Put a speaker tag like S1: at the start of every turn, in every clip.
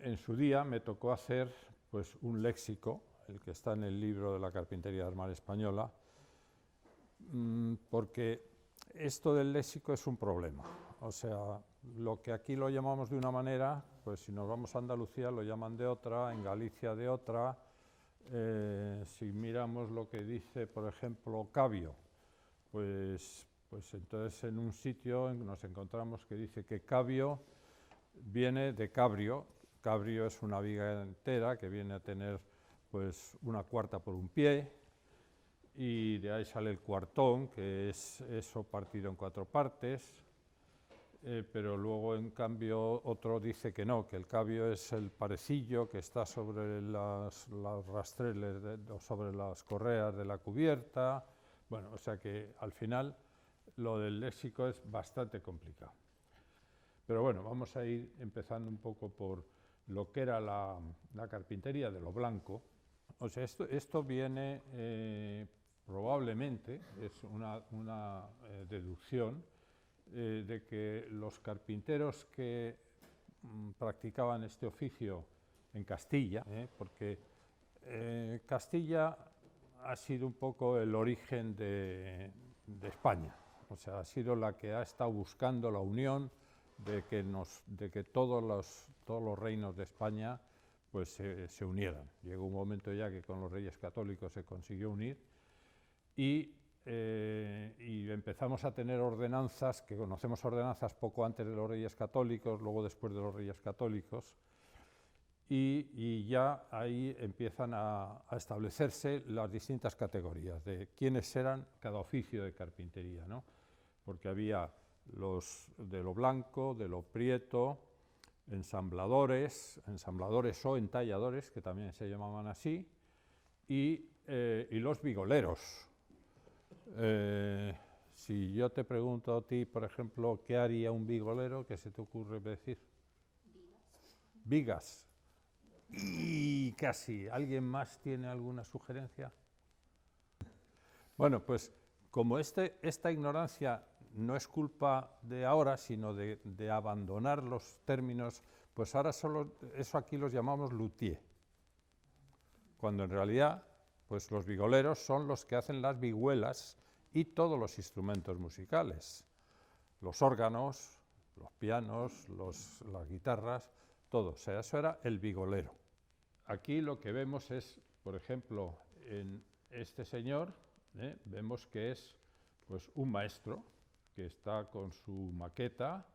S1: en su día me tocó hacer pues, un léxico, el que está en el libro de la carpintería armal española, porque esto del léxico es un problema. O sea, lo que aquí lo llamamos de una manera, pues si nos vamos a Andalucía lo llaman de otra, en Galicia de otra. Si miramos lo que dice, por ejemplo, cabio, pues entonces en un sitio nos encontramos que dice que cabio viene de cabrio. Cabrio es una viga entera que viene a tener pues una cuarta por un pie, y de ahí sale el cuartón, que es eso partido en 4 partes, pero luego en cambio otro dice que no, que el cabio es el parecillo que está sobre las rastreles o sobre las correas de la cubierta. Bueno, o sea que al final lo del léxico es bastante complicado. Pero bueno, vamos a ir empezando un poco por lo que era la carpintería de lo blanco. O sea, esto viene probablemente, es una deducción, de que los carpinteros que practicaban este oficio en Castilla, porque Castilla ha sido un poco el origen de España, o sea, ha sido la que ha estado buscando la unión de que todos los reinos de España pues se unieran. Llegó un momento ya que con los reyes católicos se consiguió unir y empezamos a tener ordenanzas, que conocemos ordenanzas poco antes de los reyes católicos, luego después de los reyes católicos, y ya ahí empiezan a establecerse las distintas categorías de quiénes eran cada oficio de carpintería, ¿no? Porque había los de lo blanco, de lo prieto, ensambladores o entalladores, que también se llamaban así, y los vigoleros. Si yo te pregunto a ti, por ejemplo, ¿qué haría un vigolero? ¿Qué se te ocurre decir? Vigas. Y casi. ¿Alguien más tiene alguna sugerencia? Bueno, pues como esta ignorancia no es culpa de ahora, sino de abandonar los términos, pues ahora solo eso aquí los llamamos luthier, cuando en realidad pues los vigoleros son los que hacen las vihuelas y todos los instrumentos musicales, los órganos, los pianos, las guitarras, todo. O sea, eso era el vigolero. Aquí lo que vemos es, por ejemplo, en este señor, vemos que es pues, un maestro que está con su maqueta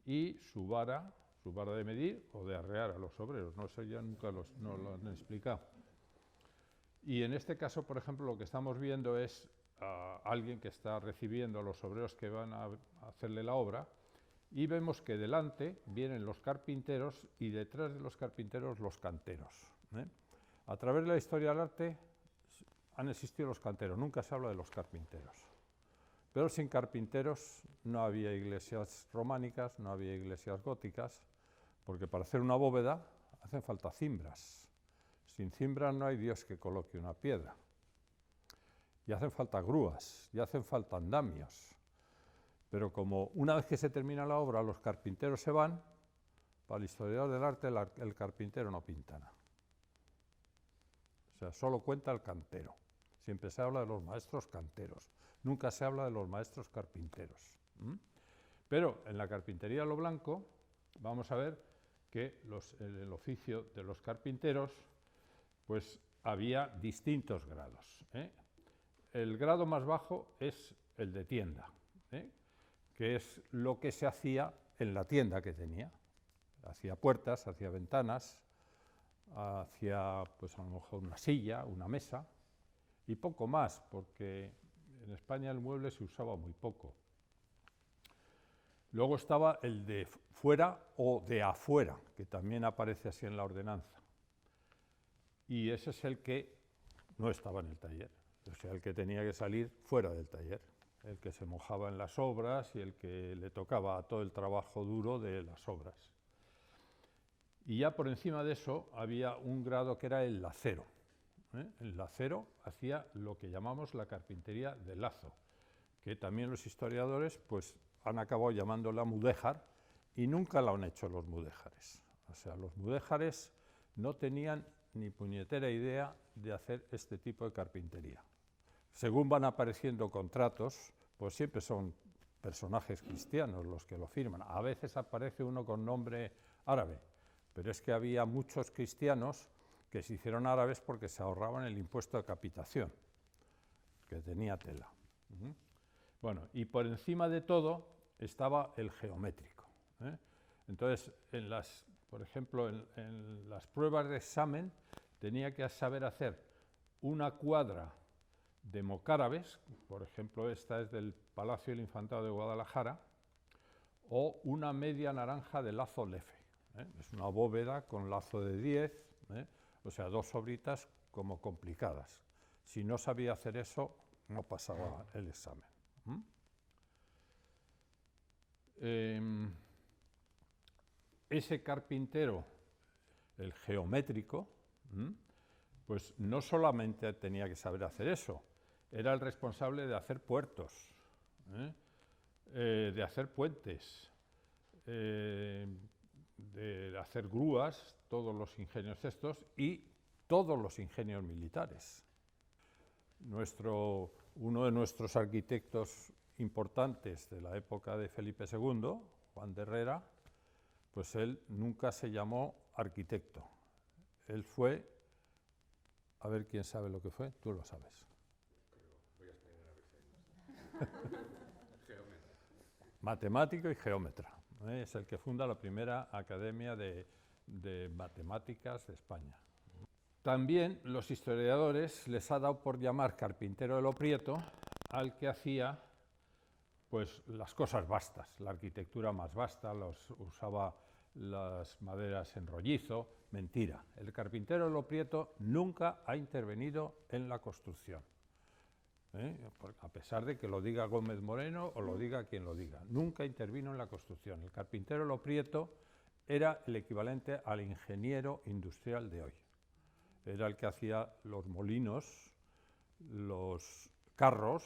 S1: y su vara de medir o de arrear a los obreros. No sé, ya nunca no lo han explicado. Y en este caso, por ejemplo, lo que estamos viendo es a alguien que está recibiendo a los obreros que van a hacerle la obra, y vemos que delante vienen los carpinteros y detrás de los carpinteros los canteros. A través de la historia del arte han existido los canteros, nunca se habla de los carpinteros. Pero sin carpinteros no había iglesias románicas, no había iglesias góticas, porque para hacer una bóveda hacen falta cimbras. Sin cimbras no hay Dios que coloque una piedra. Y hacen falta grúas, y hacen falta andamios. Pero como una vez que se termina la obra los carpinteros se van, para el historiador del arte el carpintero no pinta nada. O sea, solo cuenta el cantero. Siempre se habla de los maestros canteros, nunca se habla de los maestros carpinteros. Pero en la carpintería de lo blanco vamos a ver que el oficio de los carpinteros pues había distintos grados. El grado más bajo es el de tienda, que es lo que se hacía en la tienda que tenía. Hacía puertas, hacía ventanas, hacía pues a lo mejor una silla, una mesa, y poco más, porque en España el mueble se usaba muy poco. Luego estaba el de fuera o de afuera, que también aparece así en la ordenanza. Y ese es el que no estaba en el taller, o sea, el que tenía que salir fuera del taller, el que se mojaba en las obras y el que le tocaba todo el trabajo duro de las obras. Y ya por encima de eso había un grado que era el lacero. El lacero hacía lo que llamamos la carpintería de lazo, que también los historiadores pues, han acabado llamándola mudéjar, y nunca la han hecho los mudéjares. O sea, los mudéjares no tenían ni puñetera idea de hacer este tipo de carpintería. Según van apareciendo contratos, pues siempre son personajes cristianos los que lo firman. A veces aparece uno con nombre árabe, pero es que había muchos cristianos que se hicieron árabes porque se ahorraban el impuesto de capitación, que tenía tela. Bueno, y por encima de todo estaba el geométrico. Entonces, por ejemplo, en las pruebas de examen tenía que saber hacer una cuadra de mocárabes, por ejemplo, esta es del Palacio del Infantado de Guadalajara, o una media naranja de lazo lefe. Es una bóveda con lazo de 10, o sea, 2 obritas como complicadas. Si no sabía hacer eso, no pasaba el examen. Ese carpintero, el geométrico, pues no solamente tenía que saber hacer eso, era el responsable de hacer puertos, de hacer puentes, de hacer grúas, todos los ingenios estos y todos los ingenios militares. Uno de nuestros arquitectos importantes de la época de Felipe II, Juan de Herrera, pues él nunca se llamó arquitecto. Él fue, a ver quién sabe lo que fue, tú lo sabes. Voy a estar en la matemático y geómetra. Es el que funda la primera academia de matemáticas de España. También los historiadores les ha dado por llamar carpintero de lo Prieto al que hacía pues las cosas vastas, la arquitectura más vasta, usaba las maderas en rollizo. Mentira, el carpintero de lo Prieto nunca ha intervenido en la construcción, a pesar de que lo diga Gómez Moreno o lo diga quien lo diga, nunca intervino en la construcción. El carpintero de lo Prieto era el equivalente al ingeniero industrial de hoy. Era el que hacía los molinos, los carros,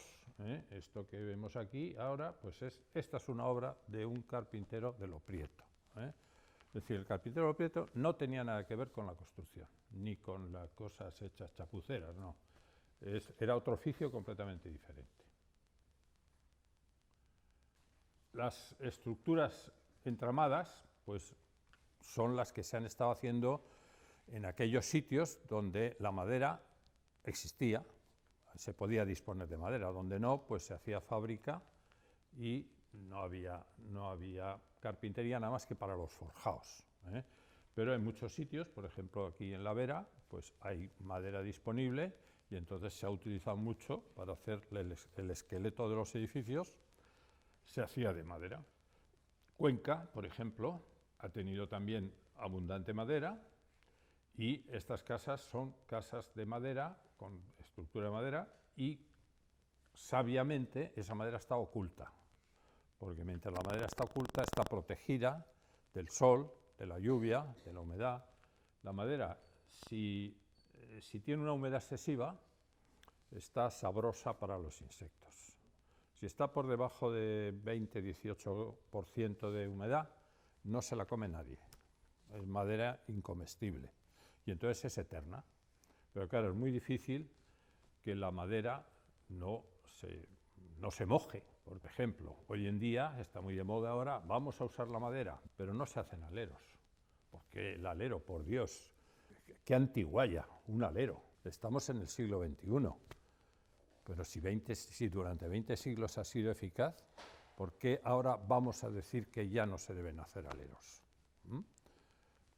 S1: esto que vemos aquí ahora, pues esta es una obra de un carpintero de lo Prieto. Es decir, el carpintero de lo Prieto no tenía nada que ver con la construcción, ni con las cosas hechas chapuceras, no. Era otro oficio completamente diferente. Las estructuras entramadas, pues son las que se han estado haciendo en aquellos sitios donde la madera existía, se podía disponer de madera, donde no, pues se hacía fábrica y no había carpintería nada más que para los forjados. Pero en muchos sitios, por ejemplo aquí en La Vera, pues hay madera disponible y entonces se ha utilizado mucho para hacer el esqueleto de los edificios, se hacía de madera. Cuenca, por ejemplo, ha tenido también abundante madera y estas casas son casas de madera, con estructura de madera y sabiamente esa madera está oculta, porque mientras la madera está oculta está protegida del sol, de la lluvia, de la humedad. La madera, si tiene una humedad excesiva, está sabrosa para los insectos. Si está por debajo de 20-18% de humedad, no se la come nadie. Es madera incomestible y entonces es eterna. Pero claro, es muy difícil que la madera no se moje. Por ejemplo, hoy en día está muy de moda ahora, vamos a usar la madera, pero no se hacen aleros. Porque el alero, por Dios, qué antiguaya, un alero. Estamos en el siglo XXI. Pero si durante 20 siglos ha sido eficaz, ¿por qué ahora vamos a decir que ya no se deben hacer aleros?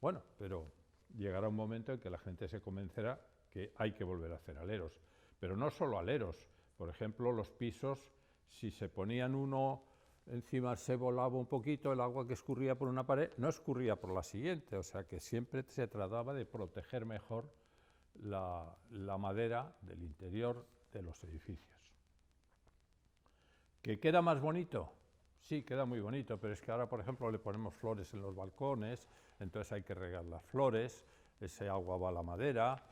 S1: Bueno, pero llegará un momento en que la gente se convencerá que hay que volver a hacer aleros. Pero no solo aleros. Por ejemplo, los pisos, si se ponían uno encima, se volaba un poquito, el agua que escurría por una pared no escurría por la siguiente. O sea que siempre se trataba de proteger mejor la madera del interior de los edificios. ¿Que queda más bonito? Sí, queda muy bonito, pero es que ahora, por ejemplo, le ponemos flores en los balcones, entonces hay que regar las flores, ese agua va a la madera,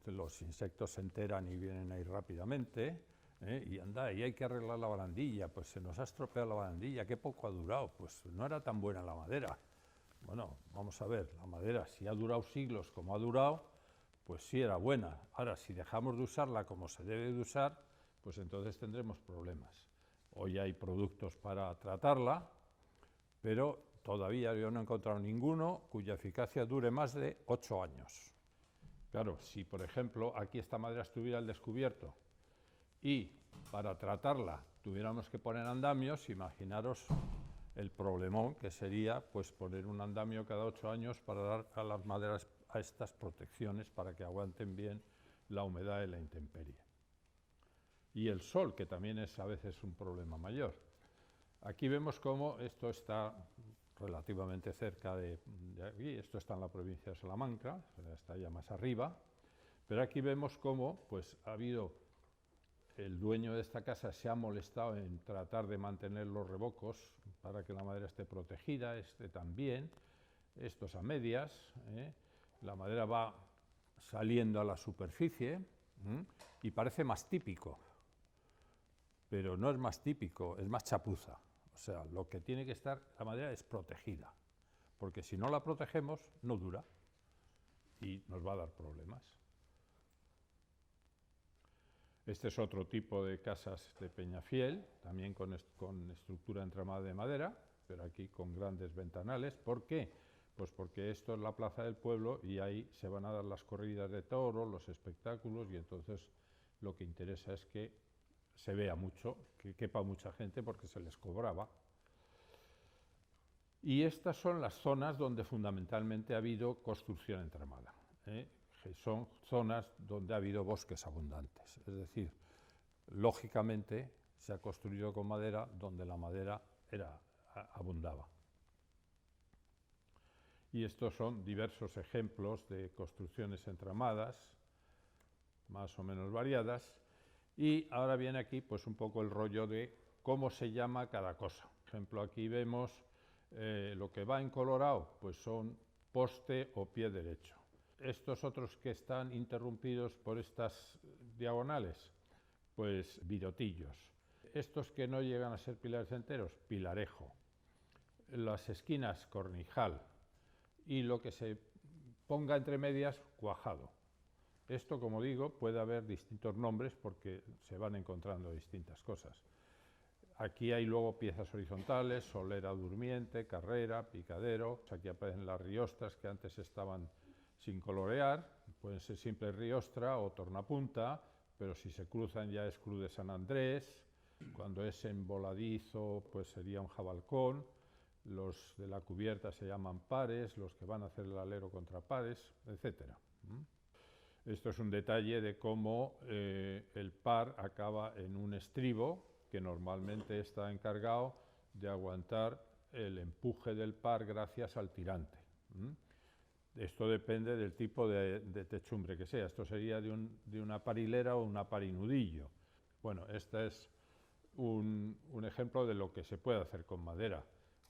S1: los insectos se enteran y vienen ahí rápidamente, y anda, y hay que arreglar la barandilla, pues se nos ha estropeado la barandilla, qué poco ha durado, pues no era tan buena la madera. Bueno, vamos a ver, la madera, si ha durado siglos como ha durado, pues sí era buena. Ahora, si dejamos de usarla como se debe de usar, pues entonces tendremos problemas. Hoy hay productos para tratarla, pero todavía yo no he encontrado ninguno cuya eficacia dure más de 8 años. Claro, si por ejemplo aquí esta madera estuviera al descubierto y para tratarla tuviéramos que poner andamios, imaginaros el problemón que sería pues poner un andamio cada 8 años para dar a las maderas a estas protecciones para que aguanten bien la humedad y la intemperie. Y el sol, que también es a veces un problema mayor. Aquí vemos cómo esto está relativamente cerca de aquí, esto está en la provincia de Salamanca, está ya más arriba, pero aquí vemos cómo pues, ha habido, el dueño de esta casa se ha molestado en tratar de mantener los revocos para que la madera esté protegida, este también, estos a medias, la madera va saliendo a la superficie y parece más típico, pero no es más típico, es más chapuza. O sea, lo que tiene que estar, la madera es protegida, porque si no la protegemos, no dura y nos va a dar problemas. Este es otro tipo de casas de Peñafiel, también con estructura entramada de madera, pero aquí con grandes ventanales. ¿Por qué? Pues porque esto es la plaza del pueblo y ahí se van a dar las corridas de toros, los espectáculos, y entonces lo que interesa es que se vea mucho, que quepa mucha gente porque se les cobraba. Y estas son las zonas donde fundamentalmente ha habido construcción entramada, que son zonas donde ha habido bosques abundantes. Es decir, lógicamente se ha construido con madera donde la madera abundaba. Y estos son diversos ejemplos de construcciones entramadas, más o menos variadas. Y ahora viene aquí pues un poco el rollo de cómo se llama cada cosa. Por ejemplo, aquí vemos lo que va en colorado, pues son poste o pie derecho. Estos otros que están interrumpidos por estas diagonales, pues virotillos. Estos que no llegan a ser pilares enteros, pilarejo. Las esquinas, cornijal. Y lo que se ponga entre medias, cuajado. Esto, como digo, puede haber distintos nombres porque se van encontrando distintas cosas. Aquí hay luego piezas horizontales, solera durmiente, carrera, picadero. Aquí aparecen las riostras que antes estaban sin colorear, pueden ser simple riostra o tornapunta, pero si se cruzan ya es cruz de San Andrés. Cuando es en voladizo, pues sería un jabalcón. Los de la cubierta se llaman pares, los que van a hacer el alero contra pares, etc. Esto es un detalle de cómo el par acaba en un estribo que normalmente está encargado de aguantar el empuje del par gracias al tirante. Esto depende del tipo de techumbre que sea. Esto sería de una parilera o una parinudillo. Bueno, este es un ejemplo de lo que se puede hacer con madera.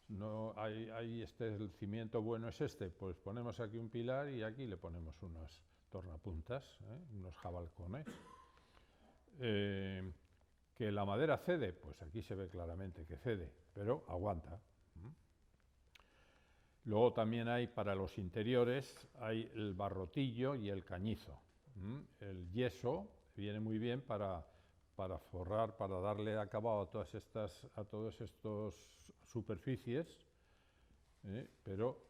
S1: No el cimiento bueno es este, pues ponemos aquí un pilar y aquí le ponemos unas tornapuntas, unos jabalcones. Que la madera cede, pues aquí se ve claramente que cede, pero aguanta. Luego también hay para los interiores, hay el barrotillo y el cañizo. El yeso viene muy bien para forrar, para darle acabado a todas estas superficies, pero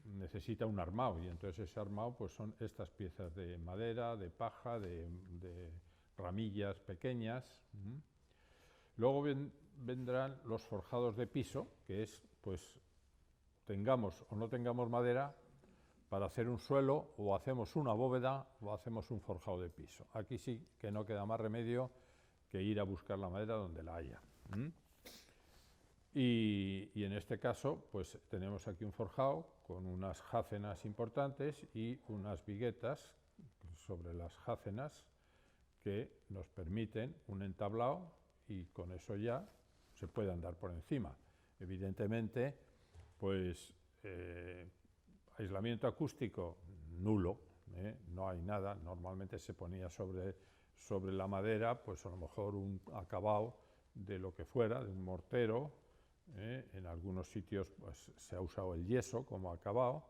S1: necesita un armado y entonces ese armado pues son estas piezas de madera, de paja, de ramillas pequeñas. Luego vendrán los forjados de piso, que es pues tengamos o no tengamos madera, para hacer un suelo o hacemos una bóveda o hacemos un forjado de piso. Aquí sí que no queda más remedio que ir a buscar la madera donde la haya. Y en este caso, pues tenemos aquí un forjado con unas jácenas importantes y unas viguetas sobre las jácenas que nos permiten un entablado y con eso ya se puede andar por encima. Evidentemente, pues aislamiento acústico nulo, no hay nada. Normalmente se ponía sobre la madera, pues a lo mejor un acabado de lo que fuera, de un mortero, En algunos sitios pues, se ha usado el yeso como acabado.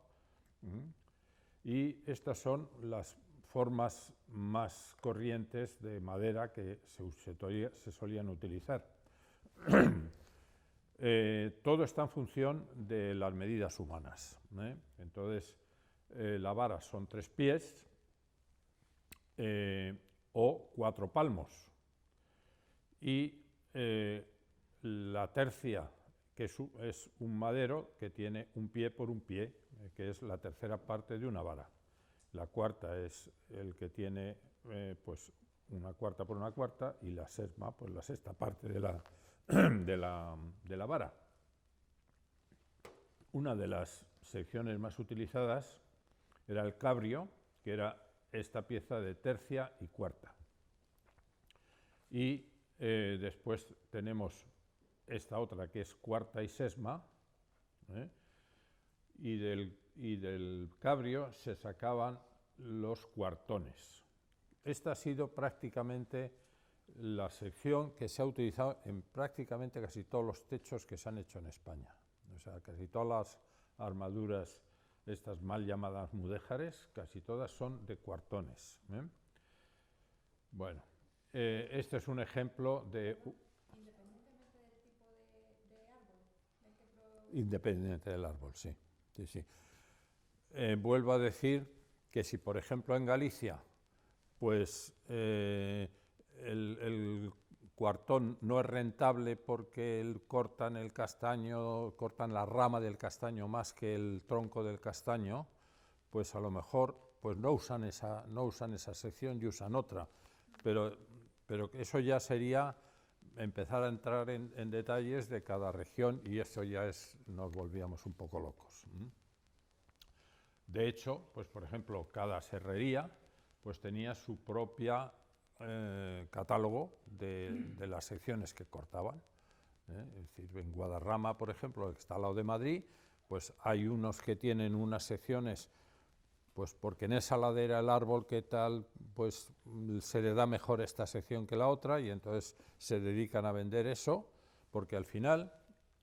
S1: Y estas son las formas más corrientes de madera que se solían utilizar. Todo está en función de las medidas humanas. Entonces, la vara son 3 pies o 4 palmos. Y la tercia, que es un madero que tiene un pie por un pie, que es la tercera parte de una vara. La cuarta es el que tiene pues una cuarta por una cuarta, y la sexta, pues la sexta parte de la, de la vara. Una de las secciones más utilizadas era el cabrio, que era esta pieza de tercia y cuarta. Y después tenemos esta otra que es cuarta y sesma, y del cabrio se sacaban los cuartones. Esta ha sido prácticamente la sección que se ha utilizado en prácticamente casi todos los techos que se han hecho en España. O sea, casi todas las armaduras, estas mal llamadas mudéjares, casi todas son de cuartones. Bueno, este es un ejemplo de...
S2: Independientemente del tipo de árbol.
S1: Independiente del árbol, sí. Sí. Vuelvo a decir que si, por ejemplo, en Galicia, pues el cuartón no es rentable porque cortan el castaño, cortan la rama del castaño más que el tronco del castaño, pues a lo mejor pues no usan esa sección y usan otra. Pero eso ya sería empezar a entrar en detalles de cada región, y eso ya nos volvíamos un poco locos. De hecho, pues por ejemplo, cada serrería pues tenía su propia catálogo de las secciones que cortaban. Es decir, en Guadarrama, por ejemplo, que está al lado de Madrid, pues hay unos que tienen unas secciones, pues porque en esa ladera el árbol que tal, pues se le da mejor esta sección que la otra, y entonces se dedican a vender eso, porque al final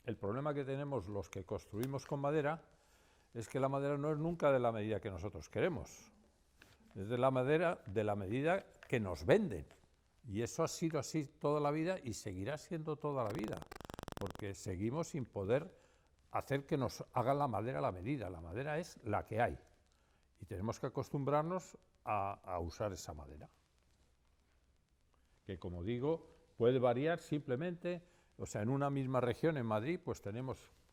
S1: el problema que tenemos los que construimos con madera es que la madera no es nunca de la medida que nosotros queremos, es de la medida que nos venden. Y eso ha sido así toda la vida y seguirá siendo toda la vida, porque seguimos sin poder hacer que nos hagan la madera a la medida. La madera es la que hay y tenemos que acostumbrarnos a usar esa madera, que, como digo, puede variar simplemente. O sea, en una misma región, en Madrid, pues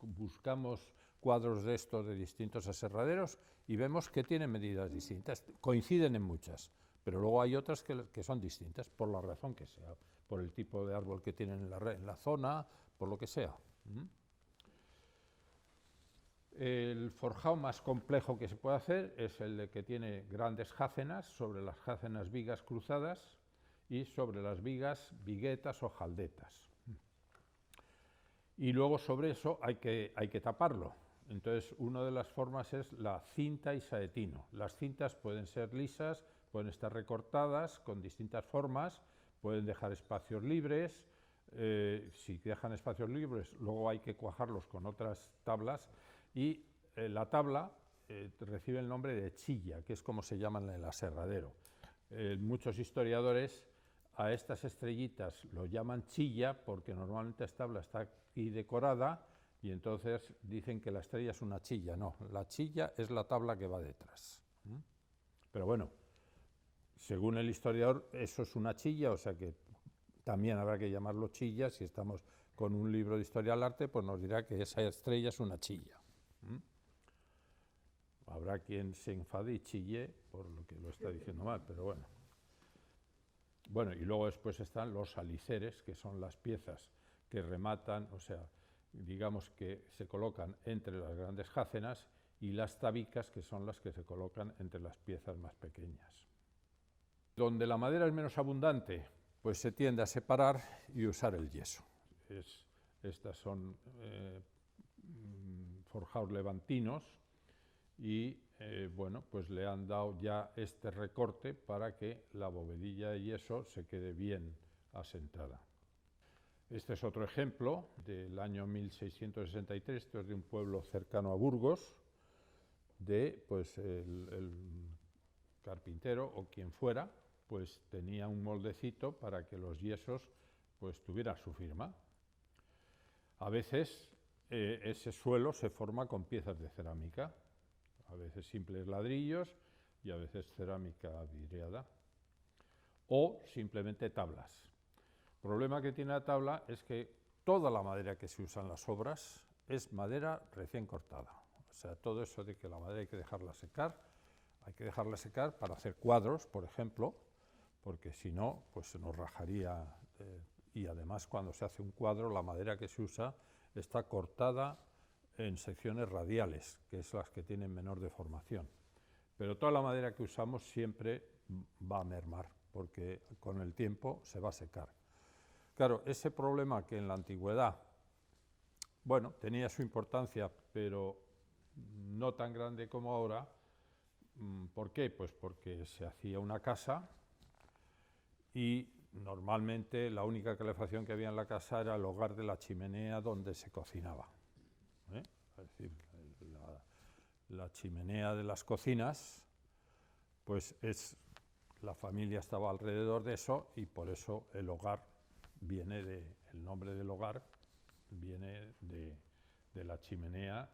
S1: buscamos cuadros de estos de distintos aserraderos y vemos que tienen medidas distintas. Coinciden en muchas, pero luego hay otras que son distintas, por la razón que sea, por el tipo de árbol que tienen en la zona, por lo que sea. El forjado más complejo que se puede hacer es el de que tiene grandes jácenas, sobre las jácenas vigas cruzadas y sobre las vigas viguetas o jaldetas. Y luego sobre eso hay que taparlo. Entonces, una de las formas es la cinta y saetino. Las cintas pueden ser lisas, pueden estar recortadas con distintas formas, pueden dejar espacios libres. Si dejan espacios libres, luego hay que cuajarlos con otras tablas, y la tabla recibe el nombre de chilla, que es como se llama en el aserradero. Muchos historiadores a estas estrellitas lo llaman chilla porque normalmente esta tabla está aquí decorada, y entonces dicen que la estrella es una chilla. No, la chilla es la tabla que va detrás. Pero bueno, según el historiador, eso es una chilla, o sea que también habrá que llamarlo chilla. Si estamos con un libro de historia del arte, pues nos dirá que esa estrella es una chilla. Habrá quien se enfade y chille por lo que lo está diciendo mal, pero bueno. Bueno, y luego después están los aliceres, que son las piezas que rematan, o sea, digamos que se colocan entre las grandes jácenas, y las tabicas, que son las que se colocan entre las piezas más pequeñas. Donde la madera es menos abundante, pues se tiende a separar y usar el yeso. Estas son forjados levantinos, y bueno, pues le han dado ya este recorte para que la bovedilla de yeso se quede bien asentada. Este es otro ejemplo del año 1663, esto es de un pueblo cercano a Burgos, de pues el carpintero o quien fuera, pues tenía un moldecito para que los yesos pues tuvieran su firma. A veces ese suelo se forma con piezas de cerámica, a veces simples ladrillos y a veces cerámica vidriada, o simplemente tablas. El problema que tiene la tabla es que toda la madera que se usa en las obras es madera recién cortada. O sea, todo eso de que la madera hay que dejarla secar para hacer cuadros, por ejemplo, porque si no, pues se nos rajaría. Y además, cuando se hace un cuadro, la madera que se usa está cortada en secciones radiales, que es las que tienen menor deformación. Pero toda la madera que usamos siempre va a mermar, porque con el tiempo se va a secar. Claro, ese problema que en la antigüedad, bueno, tenía su importancia, pero no tan grande como ahora. ¿Por qué? Pues porque se hacía una casa y normalmente la única calefacción que había en la casa era el hogar de la chimenea donde se cocinaba. Es decir, la chimenea de las cocinas, pues la familia estaba alrededor de eso y por eso el hogar el nombre del hogar viene de la chimenea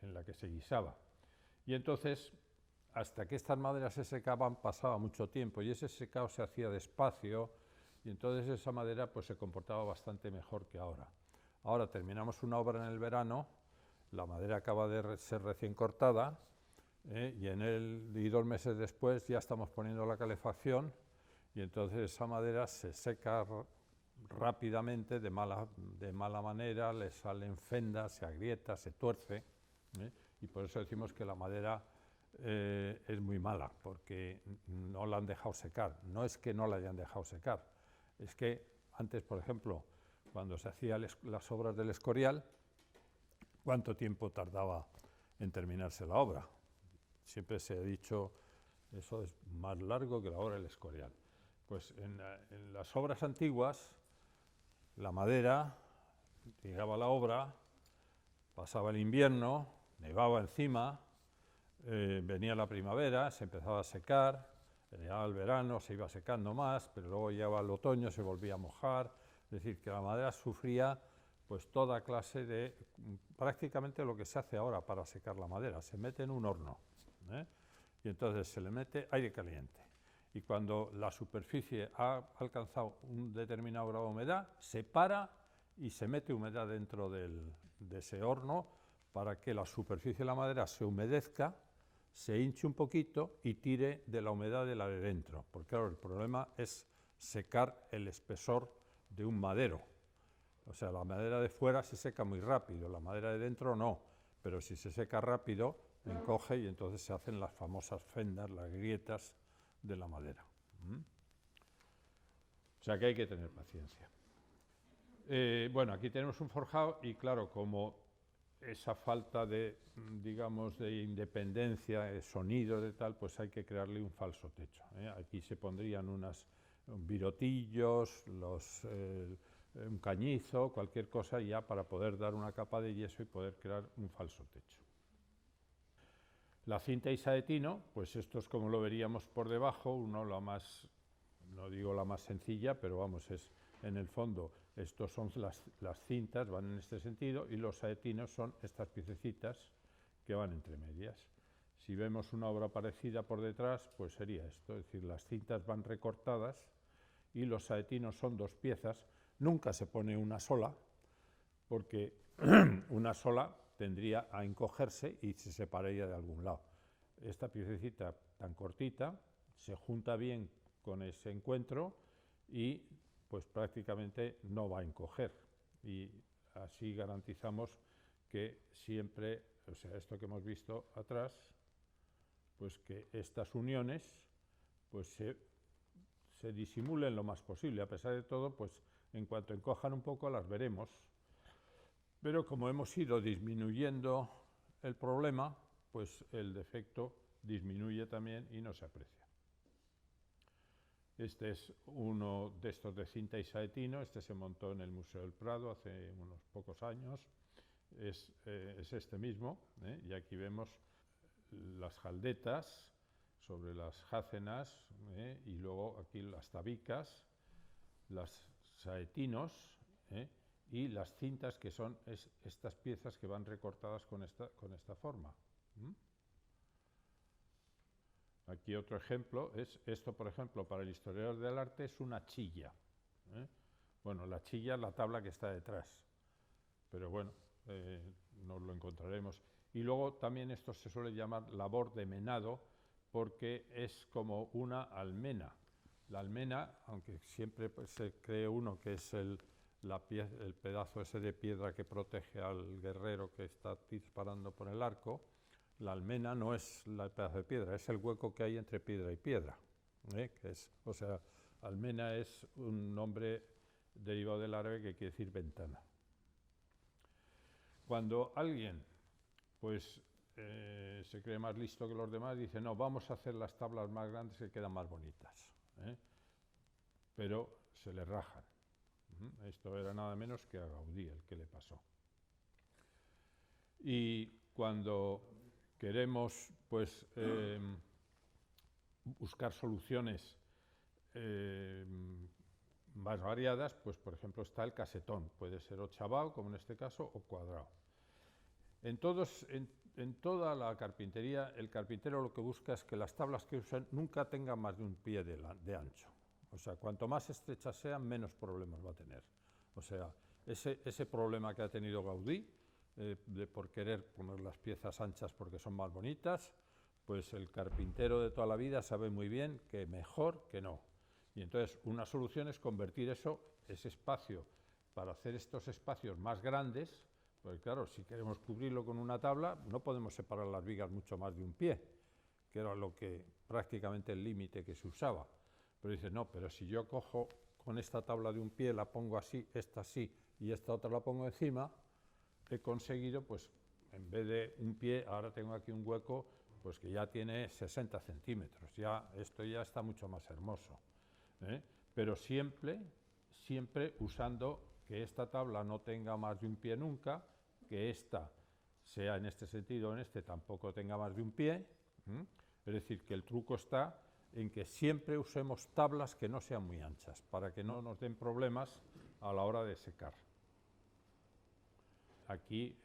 S1: en la que se guisaba. Y entonces, hasta que estas maderas se secaban, pasaba mucho tiempo y ese secado se hacía despacio y entonces esa madera pues se comportaba bastante mejor que ahora. Ahora terminamos una obra en el verano, la madera acaba de ser recién cortada y 2 meses después ya estamos poniendo la calefacción y entonces esa madera se seca rápidamente, de mala manera, le salen fendas, se agrieta, se tuerce, y por eso decimos que la madera es muy mala, porque no la han dejado secar. No es que no la hayan dejado secar, es que antes, por ejemplo, cuando se hacían las obras del Escorial, ¿cuánto tiempo tardaba en terminarse la obra? Siempre se ha dicho, eso es más largo que la obra del Escorial. Pues en las obras antiguas, la madera, llegaba la obra, pasaba el invierno, nevaba encima, venía la primavera, se empezaba a secar, llegaba el verano, se iba secando más, pero luego llegaba el otoño, se volvía a mojar, es decir, que la madera sufría pues toda clase de, prácticamente lo que se hace ahora para secar la madera, se mete en un horno, y entonces se le mete aire caliente. Y cuando la superficie ha alcanzado un determinado grado de humedad, se para y se mete humedad dentro de ese horno para que la superficie de la madera se humedezca, se hinche un poquito y tire de la humedad de la de dentro. Porque claro, el problema es secar el espesor de un madero. O sea, la madera de fuera se seca muy rápido, la madera de dentro no, pero si se seca rápido, encoge y entonces se hacen las famosas fendas, las grietas de la madera. O sea que hay que tener paciencia. Bueno, aquí tenemos un forjado y claro, como esa falta de, digamos, de independencia, de sonido, de tal, pues hay que crearle un falso techo. Aquí se pondrían unos virotillos, un cañizo, cualquier cosa ya para poder dar una capa de yeso y poder crear un falso techo. La cinta y saetino, pues esto es como lo veríamos por debajo, la más, no digo la más sencilla, pero vamos, es en el fondo, estos son las cintas, van en este sentido, y los saetinos son estas piececitas que van entre medias. Si vemos una obra parecida por detrás, pues sería esto, es decir, las cintas van recortadas y los saetinos son 2 piezas, nunca se pone una sola, porque una sola tendría a encogerse y se separaría de algún lado. Esta piececita tan cortita se junta bien con ese encuentro y pues prácticamente no va a encoger y así garantizamos que siempre, o sea, esto que hemos visto atrás, pues que estas uniones pues se disimulen lo más posible. A pesar de todo, pues en cuanto encojan un poco las veremos. Pero como hemos ido disminuyendo el problema, pues el defecto disminuye también y no se aprecia. Este es uno de estos de cinta y saetino, este se montó en el Museo del Prado hace unos pocos años, es este mismo, y aquí vemos las jaldetas sobre las jácenas, y luego aquí las tabicas, las saetinos, y las cintas, que son estas piezas que van recortadas con esta forma. Aquí otro ejemplo es esto, por ejemplo, para el historiador del arte es una chilla. Bueno, la chilla es la tabla que está detrás, pero bueno, nos lo encontraremos. Y luego también esto se suele llamar labor de menado, porque es como una almena. La almena, aunque siempre pues, se cree uno que es el pedazo ese de piedra que protege al guerrero que está disparando por el arco, la almena no es el pedazo de piedra, es el hueco que hay entre piedra y piedra. O sea, almena es un nombre derivado del árabe que quiere decir ventana. Cuando alguien pues, se cree más listo que los demás, dice, no, vamos a hacer las tablas más grandes que quedan más bonitas. Pero se le rajan. Esto era nada menos que a Gaudí el que le pasó. Y cuando queremos pues, buscar soluciones más variadas, pues por ejemplo está el casetón, puede ser ochavado, como en este caso, o cuadrado. En toda la carpintería, el carpintero lo que busca es que las tablas que usen nunca tengan más de un pie de ancho. O sea, cuanto más estrechas sean, menos problemas va a tener. O sea, ese problema que ha tenido Gaudí, por querer poner las piezas anchas porque son más bonitas, pues el carpintero de toda la vida sabe muy bien que mejor que no. Y entonces una solución es convertir ese espacio, para hacer estos espacios más grandes, porque claro, si queremos cubrirlo con una tabla, no podemos separar las vigas mucho más de un pie, que era prácticamente el límite que se usaba. Pero dice, no, pero si yo cojo con esta tabla de un pie, la pongo así, esta así, y esta otra la pongo encima, he conseguido, pues, en vez de un pie, ahora tengo aquí un hueco, pues que ya tiene 60 centímetros. Esto ya está mucho más hermoso. Pero siempre usando que esta tabla no tenga más de un pie nunca, que esta sea en este sentido, en este tampoco tenga más de un pie. Es decir, que el truco está en que siempre usemos tablas que no sean muy anchas, para que no nos den problemas a la hora de secar. Aquí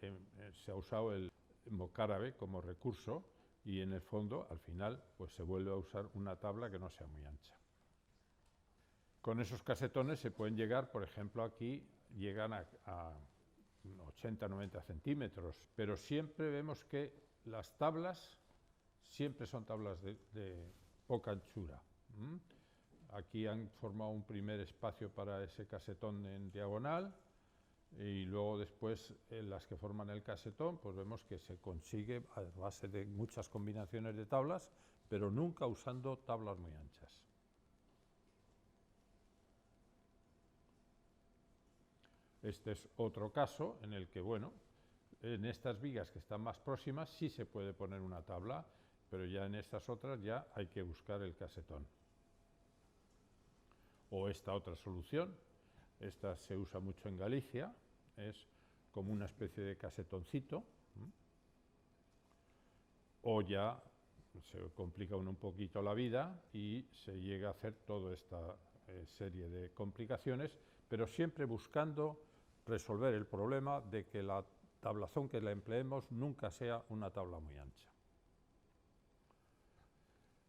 S1: se ha usado el mocárabe como recurso y en el fondo, al final, pues se vuelve a usar una tabla que no sea muy ancha. Con esos casetones se pueden llegar, por ejemplo, aquí llegan a 80-90 centímetros, pero siempre vemos que las tablas siempre son tablas de poca anchura. Aquí han formado un primer espacio para ese casetón en diagonal, y luego después las que forman el casetón, pues vemos que se consigue a base de muchas combinaciones de tablas, pero nunca usando tablas muy anchas. Este es otro caso en el que, bueno, en estas vigas que están más próximas sí se puede poner una tabla, pero ya en estas otras ya hay que buscar el casetón. O esta otra solución, esta se usa mucho en Galicia, es como una especie de casetoncito, o ya se complica un poquito la vida y se llega a hacer toda esta serie de complicaciones, pero siempre buscando resolver el problema de que la tablazón que la empleemos nunca sea una tabla muy ancha.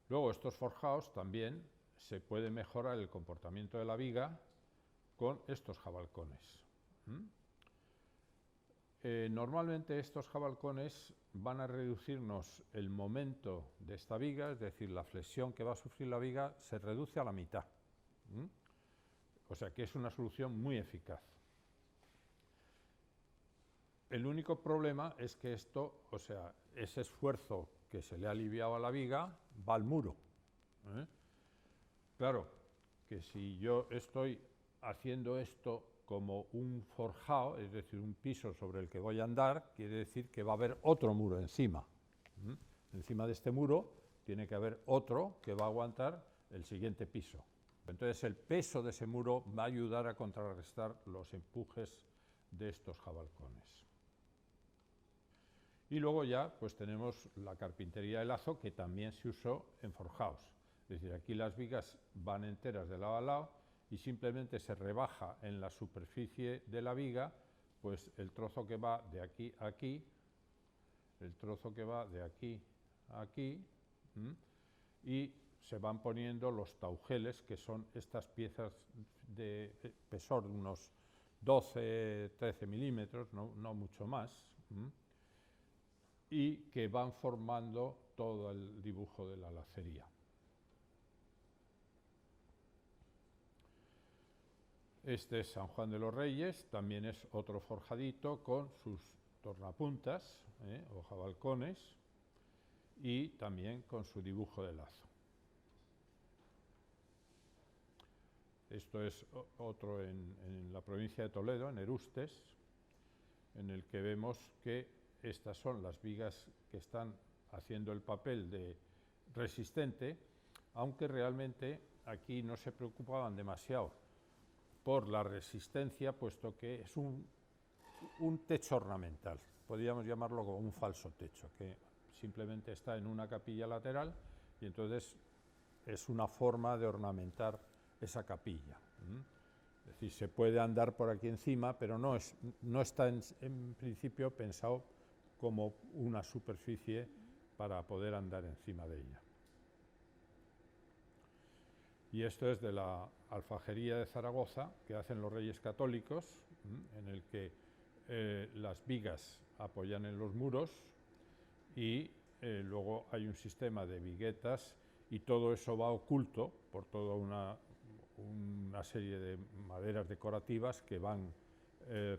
S1: Luego estos forjados también se puede mejorar el comportamiento de la viga con estos jabalcones. Normalmente estos jabalcones van a reducirnos el momento de esta viga, es decir, la flexión que va a sufrir la viga se reduce a la mitad. O sea que es una solución muy eficaz. El único problema es que esto, o sea, ese esfuerzo que se le ha aliviado a la viga va al muro. Claro, que si yo estoy haciendo esto como un forjado, es decir, un piso sobre el que voy a andar, quiere decir que va a haber otro muro encima. Encima de este muro tiene que haber otro que va a aguantar el siguiente piso. Entonces el peso de ese muro va a ayudar a contrarrestar los empujes de estos jabalcones. Y luego ya pues tenemos la carpintería de lazo, que también se usó en forjados. Es decir, aquí las vigas van enteras de lado a lado y simplemente se rebaja en la superficie de la viga pues el trozo que va de aquí a aquí, el trozo que va de aquí a aquí, y se van poniendo los taugeles, que son estas piezas de espesor de unos 12, 13 milímetros, no mucho más, y que van formando todo el dibujo de la lacería. Este es San Juan de los Reyes, también es otro forjadito con sus tornapuntas o jabalcones y también con su dibujo de lazo. Esto es otro en la provincia de Toledo, en Erustes, en el que vemos que estas son las vigas que están haciendo el papel de resistente, aunque realmente aquí no se preocupaban demasiado por la resistencia, puesto que es un techo ornamental, podríamos llamarlo como un falso techo, que simplemente está en una capilla lateral y entonces es una forma de ornamentar esa capilla. Es decir, se puede andar por aquí encima, pero no está en principio pensado como una superficie para poder andar encima de ella. Y esto es de la alfajería de Zaragoza, que hacen los Reyes Católicos, en el que las vigas apoyan en los muros y luego hay un sistema de viguetas y todo eso va oculto por toda una serie de maderas decorativas que van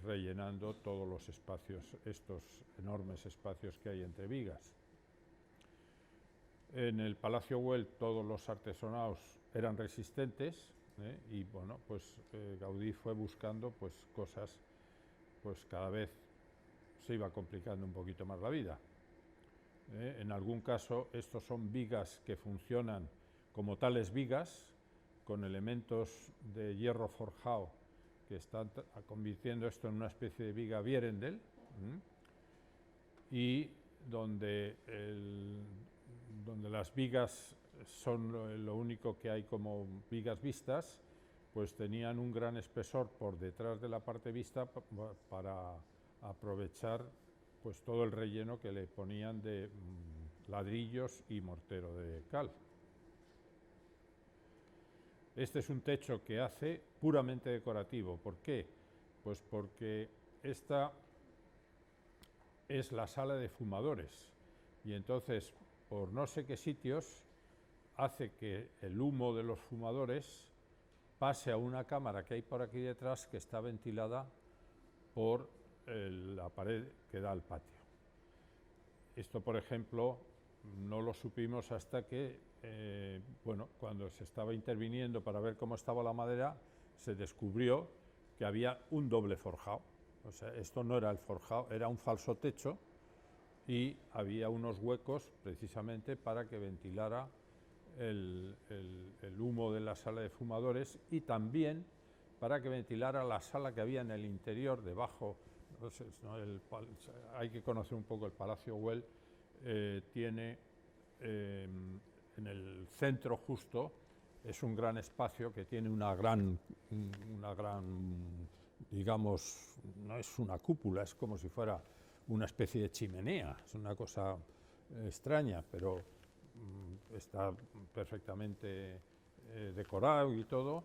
S1: rellenando todos los espacios, estos enormes espacios que hay entre vigas. En el Palacio Güell todos los artesonados eran resistentes y bueno, pues Gaudí fue buscando pues cosas, pues cada vez se iba complicando un poquito más la vida. En algún caso estos son vigas que funcionan como tales vigas, con elementos de hierro forjado que están convirtiendo esto en una especie de viga Vierendel, y donde las vigas son lo único que hay como vigas vistas, pues tenían un gran espesor por detrás de la parte vista para aprovechar pues todo el relleno que le ponían de ladrillos y mortero de cal. Este es un techo que hace puramente decorativo. ¿Por qué? Pues porque esta es la sala de fumadores y entonces por no sé qué sitios hace que el humo de los fumadores pase a una cámara que hay por aquí detrás, que está ventilada por la pared que da al patio. Esto, por ejemplo, no lo supimos hasta que, bueno, cuando se estaba interviniendo para ver cómo estaba la madera, se descubrió que había un doble forjado. O sea, esto no era el forjado, era un falso techo y había unos huecos precisamente para que ventilara el humo de la sala de fumadores y también para que ventilara la sala que había en el interior, debajo. Entonces, ¿no? Hay que conocer un poco el Palacio Güell. Tiene en el centro justo, es un gran espacio que tiene una gran, digamos, no es una cúpula, es como si fuera una especie de chimenea, es una cosa extraña, pero está perfectamente decorado y todo,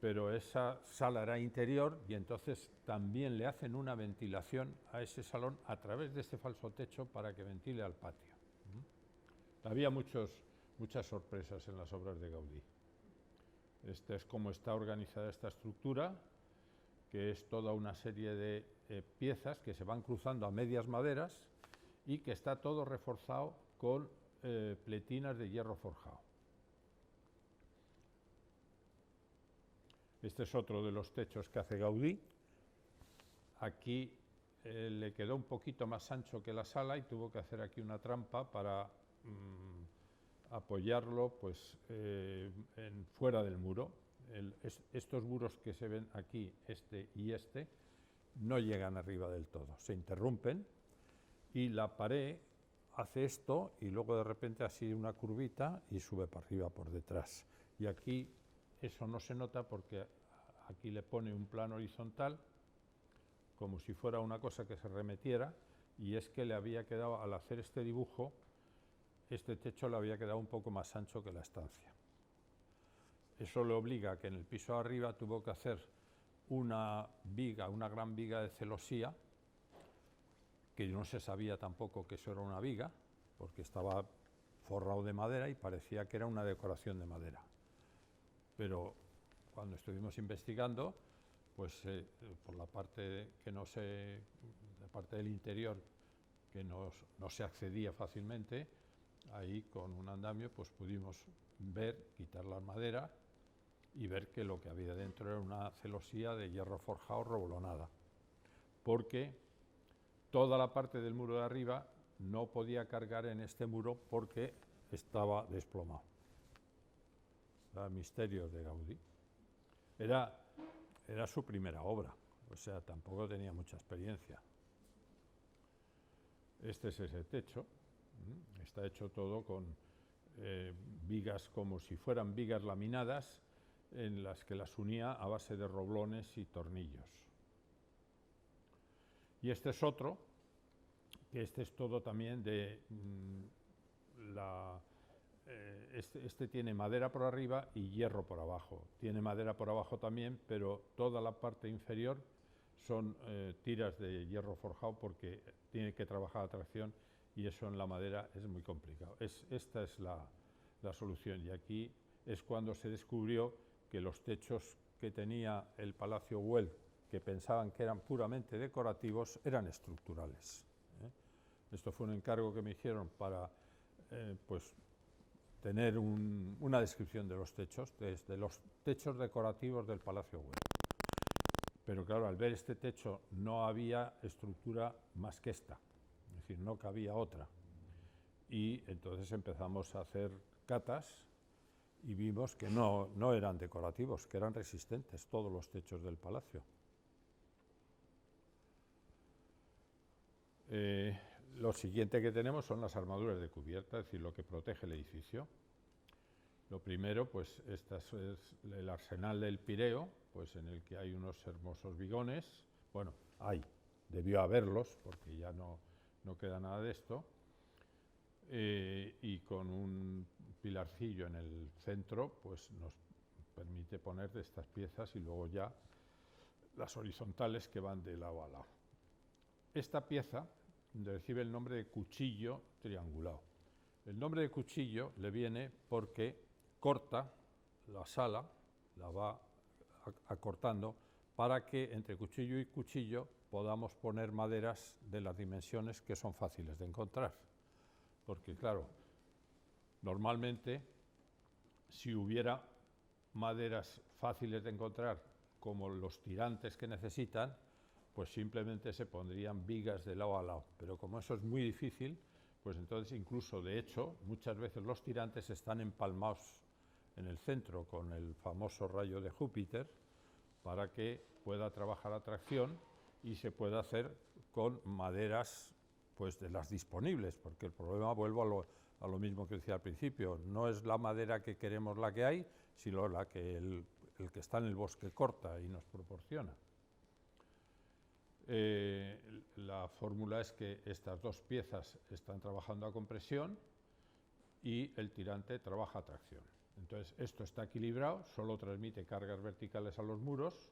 S1: pero esa sala era interior y entonces también le hacen una ventilación a ese salón a través de este falso techo para que ventile al patio. Había muchas sorpresas en las obras de Gaudí. Este es cómo está organizada esta estructura, que es toda una serie de piezas que se van cruzando a medias maderas y que está todo reforzado con pletinas de hierro forjado. Este es otro de los techos que hace Gaudí. Aquí le quedó un poquito más ancho que la sala y tuvo que hacer aquí una trampa para apoyarlo pues, fuera del muro. estos muros que se ven aquí, este y este, no llegan arriba del todo, se interrumpen y la pared hace esto y luego de repente así una curvita y sube para arriba por detrás. Y aquí eso no se nota porque aquí le pone un plano horizontal como si fuera una cosa que se remetiera, y es que le había quedado, al hacer este dibujo, este techo le había quedado un poco más ancho que la estancia. Eso le obliga a que en el piso de arriba tuvo que hacer una viga, una gran viga de celosía, que no se sabía tampoco que eso era una viga, porque estaba forrado de madera y parecía que era una decoración de madera. Pero cuando estuvimos investigando, pues por la parte que no se, la parte del interior que no se accedía fácilmente, ahí con un andamio pues pudimos ver, quitar la madera y ver que lo que había dentro era una celosía de hierro forjado rebolonada, porque toda la parte del muro de arriba no podía cargar en este muro porque estaba desplomado. Misterios de Gaudí. Era su primera obra, o sea, tampoco tenía mucha experiencia. Este es ese techo, está hecho todo con vigas como si fueran vigas laminadas, en las que las unía a base de roblones y tornillos. Y este es otro, que este es todo también de este tiene madera por arriba y hierro por abajo. Tiene madera por abajo también, pero toda la parte inferior son tiras de hierro forjado porque tiene que trabajar a tracción y eso en la madera es muy complicado. Esta es la solución, y aquí es cuando se descubrió que los techos que tenía el Palacio Güell, que pensaban que eran puramente decorativos, eran estructurales. Esto fue un encargo que me hicieron para pues tener una descripción de los techos, desde los techos decorativos del Palacio Güell. Pero claro, al ver este techo no había estructura más que esta, es decir, no cabía otra. Y entonces empezamos a hacer catas y vimos que no eran decorativos, que eran resistentes todos los techos del palacio. Lo siguiente que tenemos son las armaduras de cubierta, es decir, lo que protege el edificio. Lo primero, pues este es el arsenal del Pireo, pues en el que hay unos hermosos bigones. Bueno, debió haberlos, porque ya no queda nada de esto. Y con un pilarcillo en el centro, pues nos permite poner de estas piezas y luego ya las horizontales que van de lado a lado. Esta pieza recibe el nombre de cuchillo triangulado. El nombre de cuchillo le viene porque corta la sala, la va acortando para que entre cuchillo y cuchillo podamos poner maderas de las dimensiones que son fáciles de encontrar. Porque claro, normalmente si hubiera maderas fáciles de encontrar como los tirantes que necesitan, pues simplemente se pondrían vigas de lado a lado. Pero como eso es muy difícil, pues entonces incluso de hecho muchas veces los tirantes están empalmados en el centro con el famoso rayo de Júpiter para que pueda trabajar a tracción y se pueda hacer con maderas pues de las disponibles, porque el problema, vuelvo a lo mismo que decía al principio, no es la madera que queremos la que hay, sino la que el que está en el bosque corta y nos proporciona. La fórmula es que estas dos piezas están trabajando a compresión y el tirante trabaja a tracción. Entonces esto está equilibrado, solo transmite cargas verticales a los muros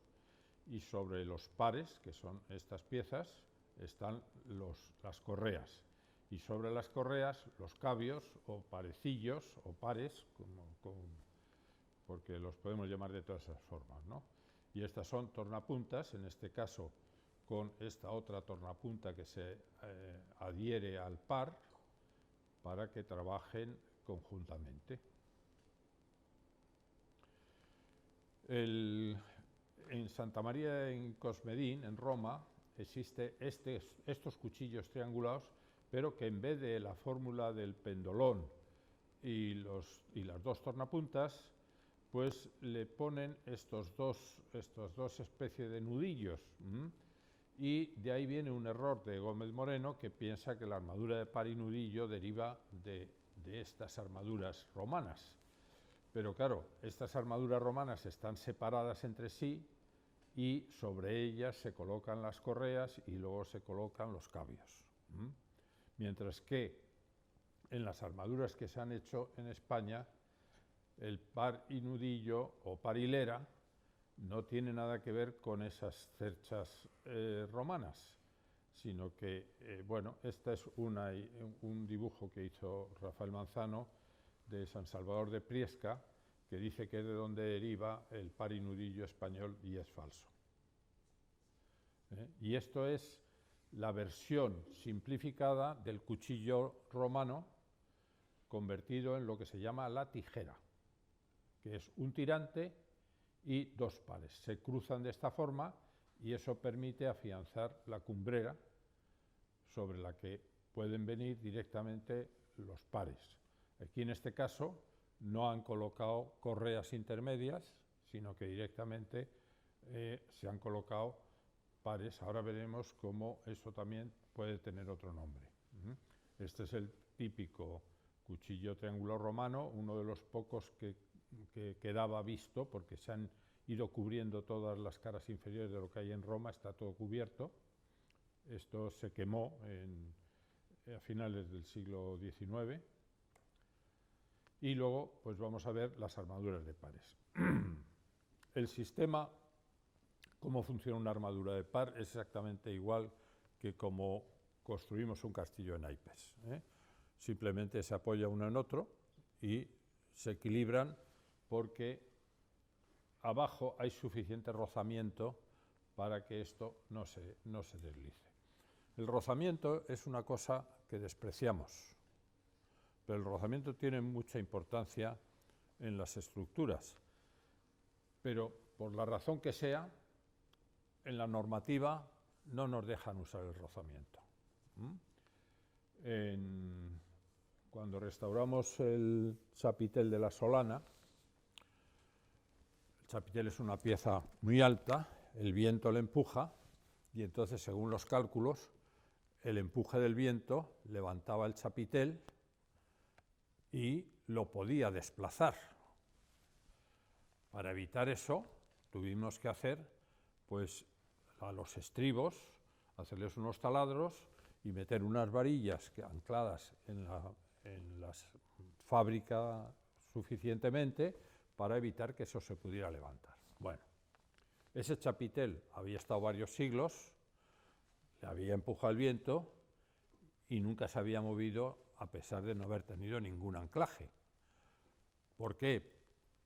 S1: y sobre los pares, que son estas piezas, están las correas. Y sobre las correas los cabios o parecillos o pares, porque los podemos llamar de todas esas formas, ¿no? Y estas son tornapuntas, en este caso con esta otra tornapunta que se adhiere al par para que trabajen conjuntamente. En Santa María en Cosmedín, en Roma, existe estos cuchillos triangulados, pero que en vez de la fórmula del pendolón y las dos tornapuntas, pues le ponen estas dos especies de nudillos. Y de ahí viene un error de Gómez Moreno, que piensa que la armadura de par y nudillo deriva de estas armaduras romanas. Pero claro, estas armaduras romanas están separadas entre sí y sobre ellas se colocan las correas y luego se colocan los cabios. Mientras que en las armaduras que se han hecho en España, el par y nudillo o par hilera no tiene nada que ver con esas cerchas romanas, sino que, bueno, este es un dibujo que hizo Rafael Manzano de San Salvador de Priesca, que dice que es de donde deriva el par y nudillo español, y es falso. Y esto es la versión simplificada del cuchillo romano convertido en lo que se llama la tijera, que es un tirante y dos pares. Se cruzan de esta forma y eso permite afianzar la cumbrera sobre la que pueden venir directamente los pares. Aquí en este caso no han colocado correas intermedias, sino que directamente se han colocado pares. Ahora veremos cómo eso también puede tener otro nombre. Este es el típico cuchillo triangular romano, uno de los pocos que quedaba visto, porque se han ido cubriendo todas las caras inferiores de lo que hay en Roma, está todo cubierto. Esto se quemó a finales del siglo XIX. Y luego pues vamos a ver las armaduras de pares. El sistema, cómo funciona una armadura de par, es exactamente igual que como construimos un castillo en naipes. Simplemente se apoya uno en otro y se equilibran porque abajo hay suficiente rozamiento para que esto no se deslice. El rozamiento es una cosa que despreciamos, pero el rozamiento tiene mucha importancia en las estructuras, pero por la razón que sea, en la normativa no nos dejan usar el rozamiento. Cuando restauramos el chapitel de la Solana, el chapitel es una pieza muy alta, el viento le empuja y entonces, según los cálculos, el empuje del viento levantaba el chapitel y lo podía desplazar. Para evitar eso, tuvimos que hacer, pues, a los estribos, hacerles unos taladros y meter unas varillas ancladas en la fábrica suficientemente para evitar que eso se pudiera levantar. Bueno, ese chapitel había estado varios siglos, le había empujado el viento y nunca se había movido a pesar de no haber tenido ningún anclaje. ¿Por qué?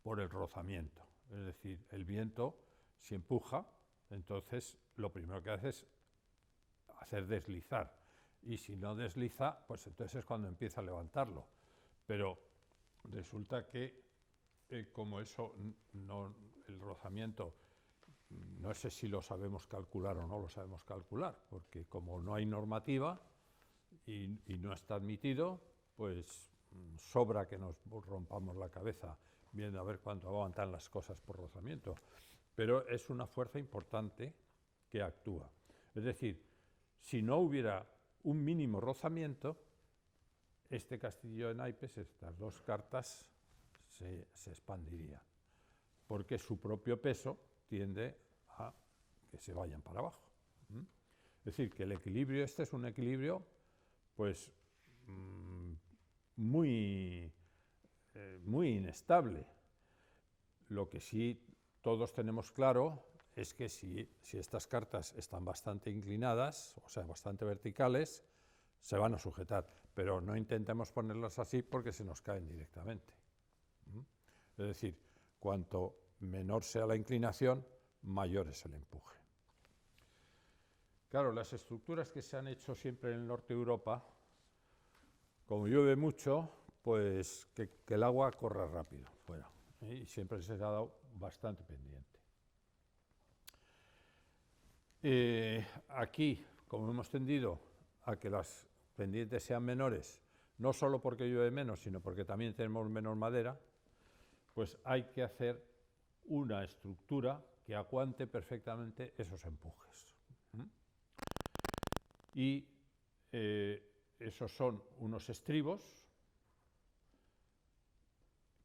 S1: Por el rozamiento. Es decir, el viento se empuja, entonces lo primero que hace es hacer deslizar. Y si no desliza, pues entonces es cuando empieza a levantarlo. Pero resulta que como eso, el rozamiento, no sé si lo sabemos calcular o no lo sabemos calcular, porque como no hay normativa y no está admitido, pues sobra que nos rompamos la cabeza viendo a ver cuánto aguantan las cosas por rozamiento. Pero es una fuerza importante que actúa. Es decir, si no hubiera un mínimo rozamiento, este castillo de naipes, estas dos cartas, se expandirían, porque su propio peso tiende a que se vayan para abajo. Es decir, que el equilibrio este es un equilibrio, pues, muy inestable. Lo que sí todos tenemos claro es que si estas cartas están bastante inclinadas, o sea, bastante verticales, se van a sujetar, pero no intentemos ponerlas así porque se nos caen directamente. Es decir, cuanto menor sea la inclinación, mayor es el empuje. Claro, las estructuras que se han hecho siempre en el norte de Europa, como llueve mucho, pues que el agua corra rápido fuera, y siempre se ha dado bastante pendiente. Aquí, como hemos tendido a que las pendientes sean menores, no solo porque llueve menos, sino porque también tenemos menos madera, pues hay que hacer una estructura que aguante perfectamente esos empujes. Y esos son unos estribos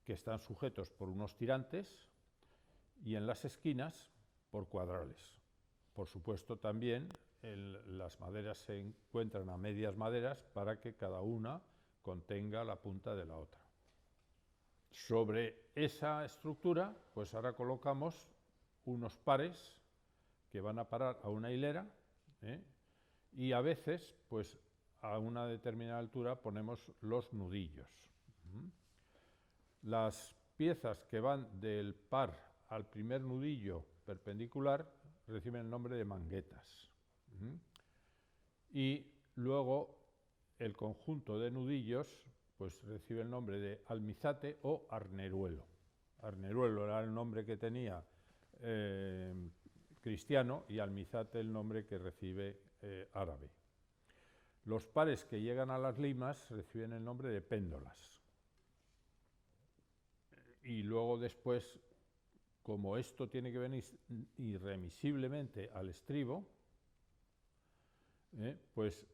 S1: que están sujetos por unos tirantes y en las esquinas por cuadrales. Por supuesto, también las maderas se encuentran a medias maderas para que cada una contenga la punta de la otra. Sobre esa estructura, pues ahora colocamos unos pares que van a parar a una hilera, y a veces, pues a una determinada altura ponemos los nudillos. Las piezas que van del par al primer nudillo perpendicular reciben el nombre de manguetas. Y luego el conjunto de nudillos pues recibe el nombre de almizate o arneruelo. Arneruelo era el nombre que tenía cristiano y almizate el nombre que recibe árabe. Los pares que llegan a las limas reciben el nombre de péndolas. Y luego después, como esto tiene que venir irremisiblemente al estribo, pues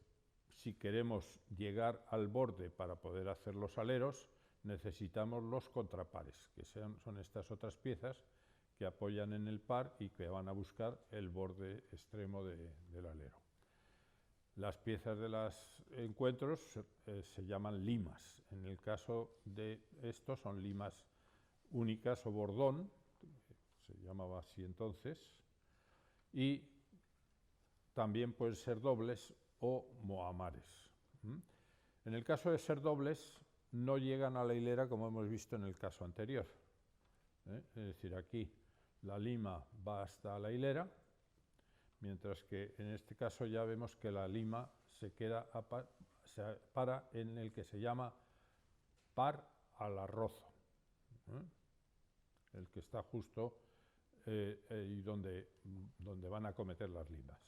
S1: si queremos llegar al borde para poder hacer los aleros, necesitamos los contrapares, que son estas otras piezas que apoyan en el par y que van a buscar el borde extremo del alero. Las piezas de los encuentros se llaman limas. En el caso de estos son limas únicas o bordón, se llamaba así entonces, y también pueden ser dobles o mohamares. En el caso de ser dobles, no llegan a la hilera como hemos visto en el caso anterior. Es decir, aquí la lima va hasta la hilera, mientras que en este caso ya vemos que la lima se para en el que se llama par al arrozo, el que está justo y donde van a cometer las limas.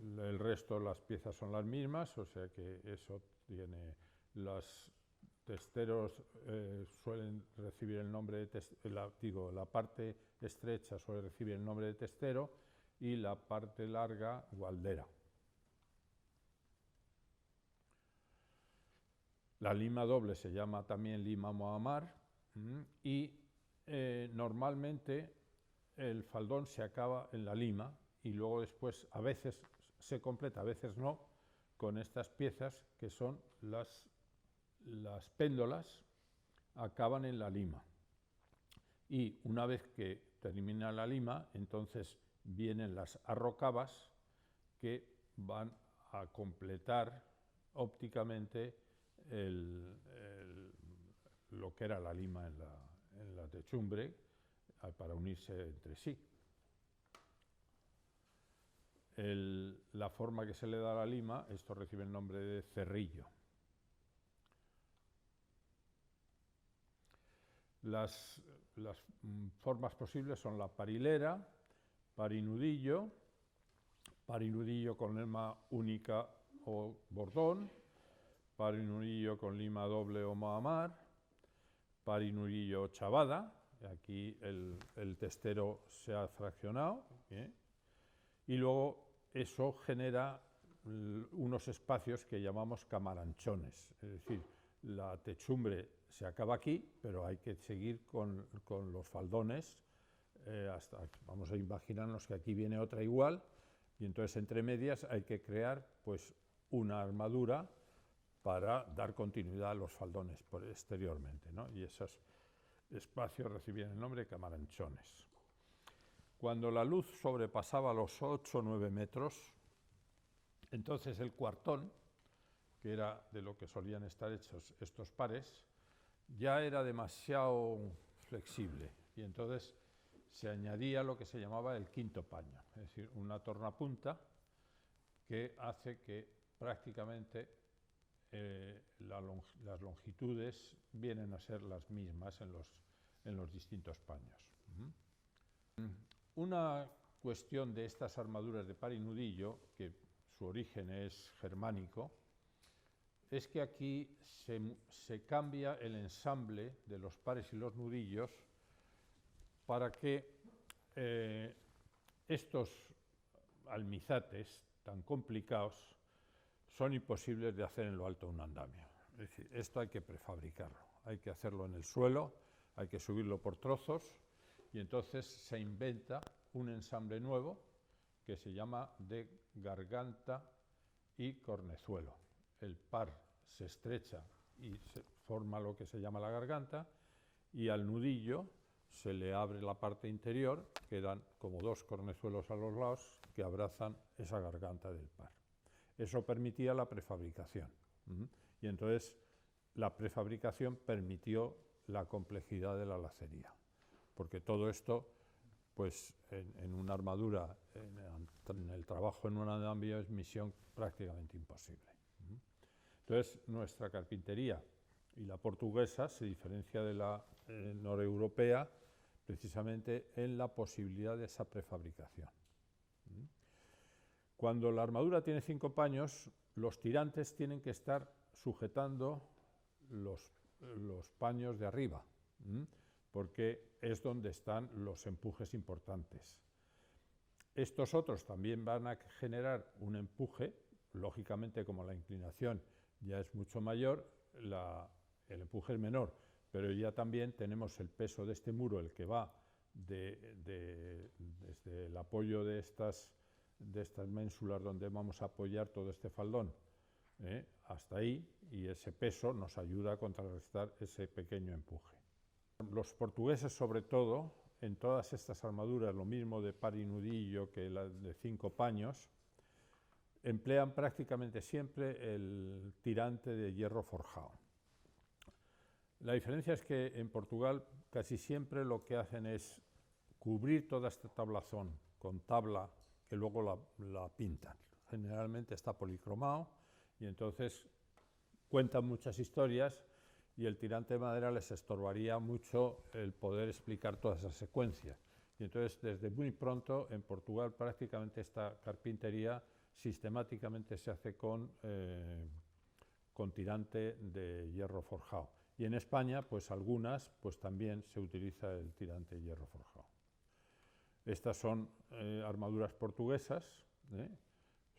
S1: El resto, las piezas son las mismas, o sea que eso tiene. Los testeros suelen recibir el nombre de la parte estrecha suele recibir el nombre de testero y la parte larga gualdera. La lima doble se llama también lima mohamar y normalmente el faldón se acaba en la lima y luego después a veces se completa, a veces no, con estas piezas que son las péndolas, acaban en la lima. Y una vez que termina la lima, entonces vienen las arrocabas que van a completar ópticamente lo que era la lima en la techumbre para unirse entre sí. La forma que se le da a la lima, esto recibe el nombre de cerrillo. Las formas posibles son la parilera, parinudillo con lima única o bordón, parinudillo con lima doble o mohamar, parinudillo chavada, aquí el testero se ha fraccionado, y luego eso genera unos espacios que llamamos camaranchones, es decir, la techumbre se acaba aquí, pero hay que seguir con los faldones vamos a imaginarnos que aquí viene otra igual, y entonces entre medias hay que crear pues una armadura para dar continuidad a los faldones exteriormente, ¿no? Y esos espacios recibían el nombre de camaranchones. Cuando la luz sobrepasaba los 8 o 9 metros, entonces el cuartón, que era de lo que solían estar hechos estos pares, ya era demasiado flexible y entonces se añadía lo que se llamaba el quinto paño, es decir, una tornapunta que hace que prácticamente las longitudes vienen a ser las mismas en los distintos paños. Una cuestión de estas armaduras de par y nudillo, que su origen es germánico, es que aquí se cambia el ensamble de los pares y los nudillos para que estos almizates tan complicados son imposibles de hacer en lo alto de un andamio. Es decir, esto hay que prefabricarlo, hay que hacerlo en el suelo, hay que subirlo por trozos y entonces se inventa un ensamble nuevo que se llama de garganta y cornezuelo. El par se estrecha y se forma lo que se llama la garganta y al nudillo se le abre la parte interior, quedan como dos cornezuelos a los lados que abrazan esa garganta del par. Eso permitía la prefabricación. Y entonces la prefabricación permitió la complejidad de la lacería, porque todo esto, pues en una armadura, en el trabajo en un andamio es misión prácticamente imposible. Entonces nuestra carpintería y la portuguesa se diferencia de la noreuropea precisamente en la posibilidad de esa prefabricación. Cuando la armadura tiene 5 paños, los tirantes tienen que estar sujetando los paños de arriba, porque es donde están los empujes importantes. Estos otros también van a generar un empuje, lógicamente como la inclinación ya es mucho mayor, el empuje es menor, pero ya también tenemos el peso de este muro, el que va desde el apoyo de estas ménsulas donde vamos a apoyar todo este faldón, hasta ahí, y ese peso nos ayuda a contrarrestar ese pequeño empuje. Los portugueses, sobre todo, en todas estas armaduras, lo mismo de par y nudillo que la de 5 paños, emplean prácticamente siempre el tirante de hierro forjado. La diferencia es que en Portugal casi siempre lo que hacen es cubrir toda esta tablazón con tabla que luego la pintan. Generalmente está policromado y entonces cuentan muchas historias y el tirante de madera les estorbaría mucho el poder explicar toda esa secuencia. Y entonces desde muy pronto en Portugal prácticamente esta carpintería sistemáticamente se hace con tirante de hierro forjado. Y en España, pues algunas, pues también se utiliza el tirante de hierro forjado. Estas son armaduras portuguesas,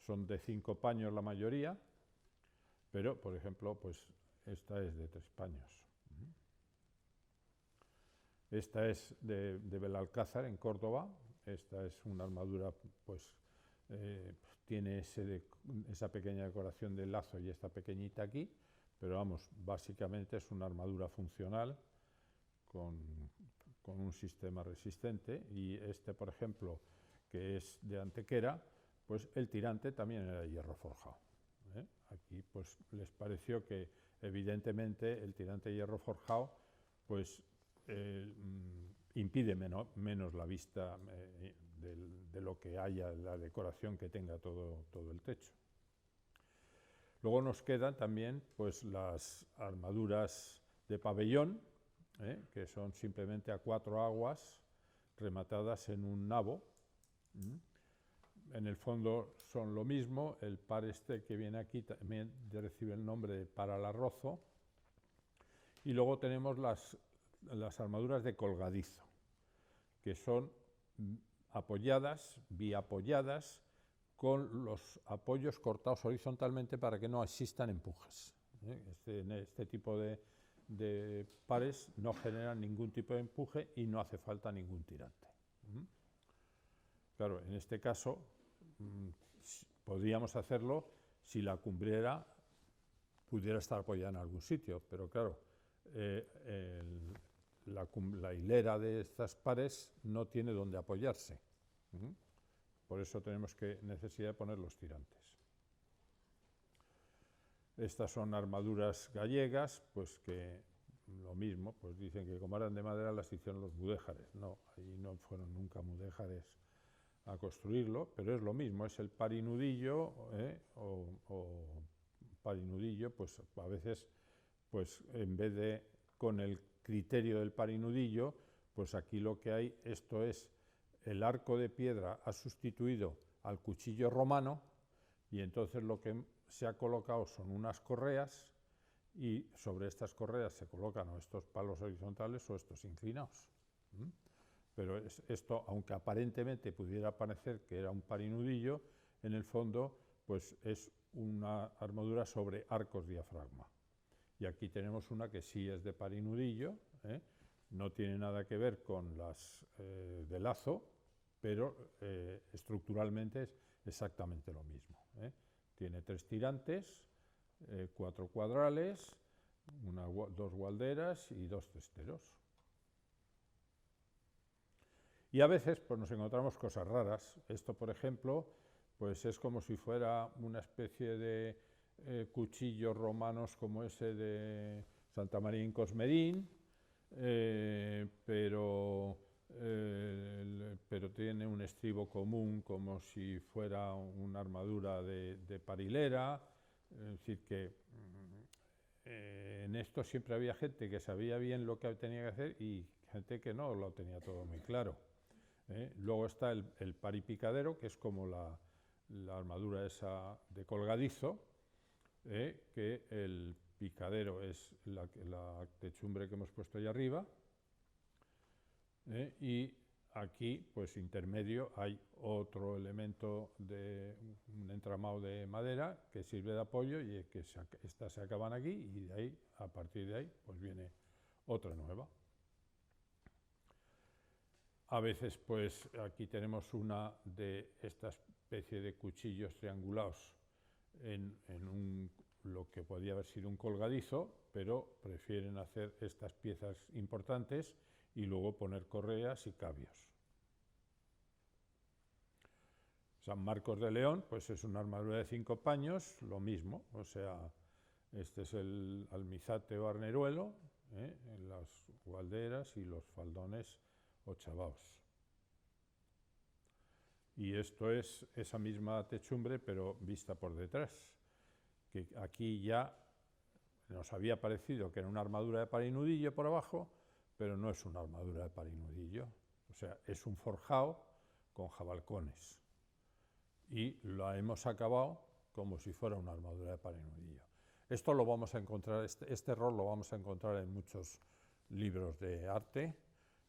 S1: son de 5 paños la mayoría, pero, por ejemplo, pues esta es de 3 paños. Esta es de Belalcázar, en Córdoba. Esta es una armadura, pues, tiene esa pequeña decoración de lazo y esta pequeñita aquí, pero vamos, básicamente es una armadura funcional con un sistema resistente. Y este, por ejemplo, que es de Antequera, pues el tirante también era de hierro forjado. Aquí pues les pareció que evidentemente el tirante de hierro forjado pues impide menos la vista de lo que haya, la decoración que tenga todo el techo. Luego nos quedan también pues las armaduras de pabellón, que son simplemente a 4 aguas rematadas en un nabo. En el fondo son lo mismo, el par este que viene aquí también recibe el nombre de par al arrozo. Y luego tenemos las armaduras de colgadizo, que son apoyadas, biapoyadas, con los apoyos cortados horizontalmente para que no existan empujes. Este tipo de pares no generan ningún tipo de empuje y no hace falta ningún tirante. Claro, en este caso podríamos hacerlo si la cumbriera pudiera estar apoyada en algún sitio, pero claro, la hilera de estas pares no tiene donde apoyarse. Por eso tenemos necesidad de poner los tirantes. Estas son armaduras gallegas, pues que lo mismo, pues dicen que como eran de madera las hicieron los mudéjares. No, ahí no fueron nunca mudéjares a construirlo, pero es lo mismo, es el par y nudillo, o par y nudillo, pues a veces, pues en vez de con el criterio del par y nudillo, pues aquí lo que hay, esto es, el arco de piedra ha sustituido al cuchillo romano y entonces lo que se ha colocado son unas correas y sobre estas correas se colocan o estos palos horizontales o estos inclinados. Pero esto, aunque aparentemente pudiera parecer que era un parinudillo, en el fondo pues es una armadura sobre arcos diafragma. Y aquí tenemos una que sí es de parinudillo, no tiene nada que ver con las de lazo, pero estructuralmente es exactamente lo mismo. Tiene 3 tirantes, 4 cuadrales, 2 gualderas y 2 testeros. Y a veces pues, nos encontramos cosas raras. Esto, por ejemplo, pues es como si fuera una especie de cuchillos romanos como ese de Santa María in Cosmedin, pero tiene un estribo común como si fuera una armadura de parilera. Es decir, que en esto siempre había gente que sabía bien lo que tenía que hacer y gente que no lo tenía todo muy claro. Luego está el paripicadero, que es como la armadura esa de colgadizo, que el picadero es la techumbre que hemos puesto ahí arriba, y aquí, pues intermedio, hay otro elemento de un entramado de madera que sirve de apoyo y que estas se acaban aquí y de ahí, a partir de ahí, pues viene otra nueva. A veces, pues aquí tenemos una de esta especie de cuchillos triangulados en lo que podía haber sido un colgadizo, pero prefieren hacer estas piezas importantes y luego poner correas y cabios. San Marcos de León, pues es una armadura de 5 paños, lo mismo, o sea, este es el almizate o arneruelo, en las gualderas y los faldones ochavaos. Y esto es esa misma techumbre, pero vista por detrás, que aquí ya nos había parecido que era una armadura de parinudillo por abajo, pero no es una armadura de parinudillo, o sea, es un forjado con jabalcones. Y la hemos acabado como si fuera una armadura de parinudillo. Esto lo vamos a encontrar, este error lo vamos a encontrar en muchos libros de arte,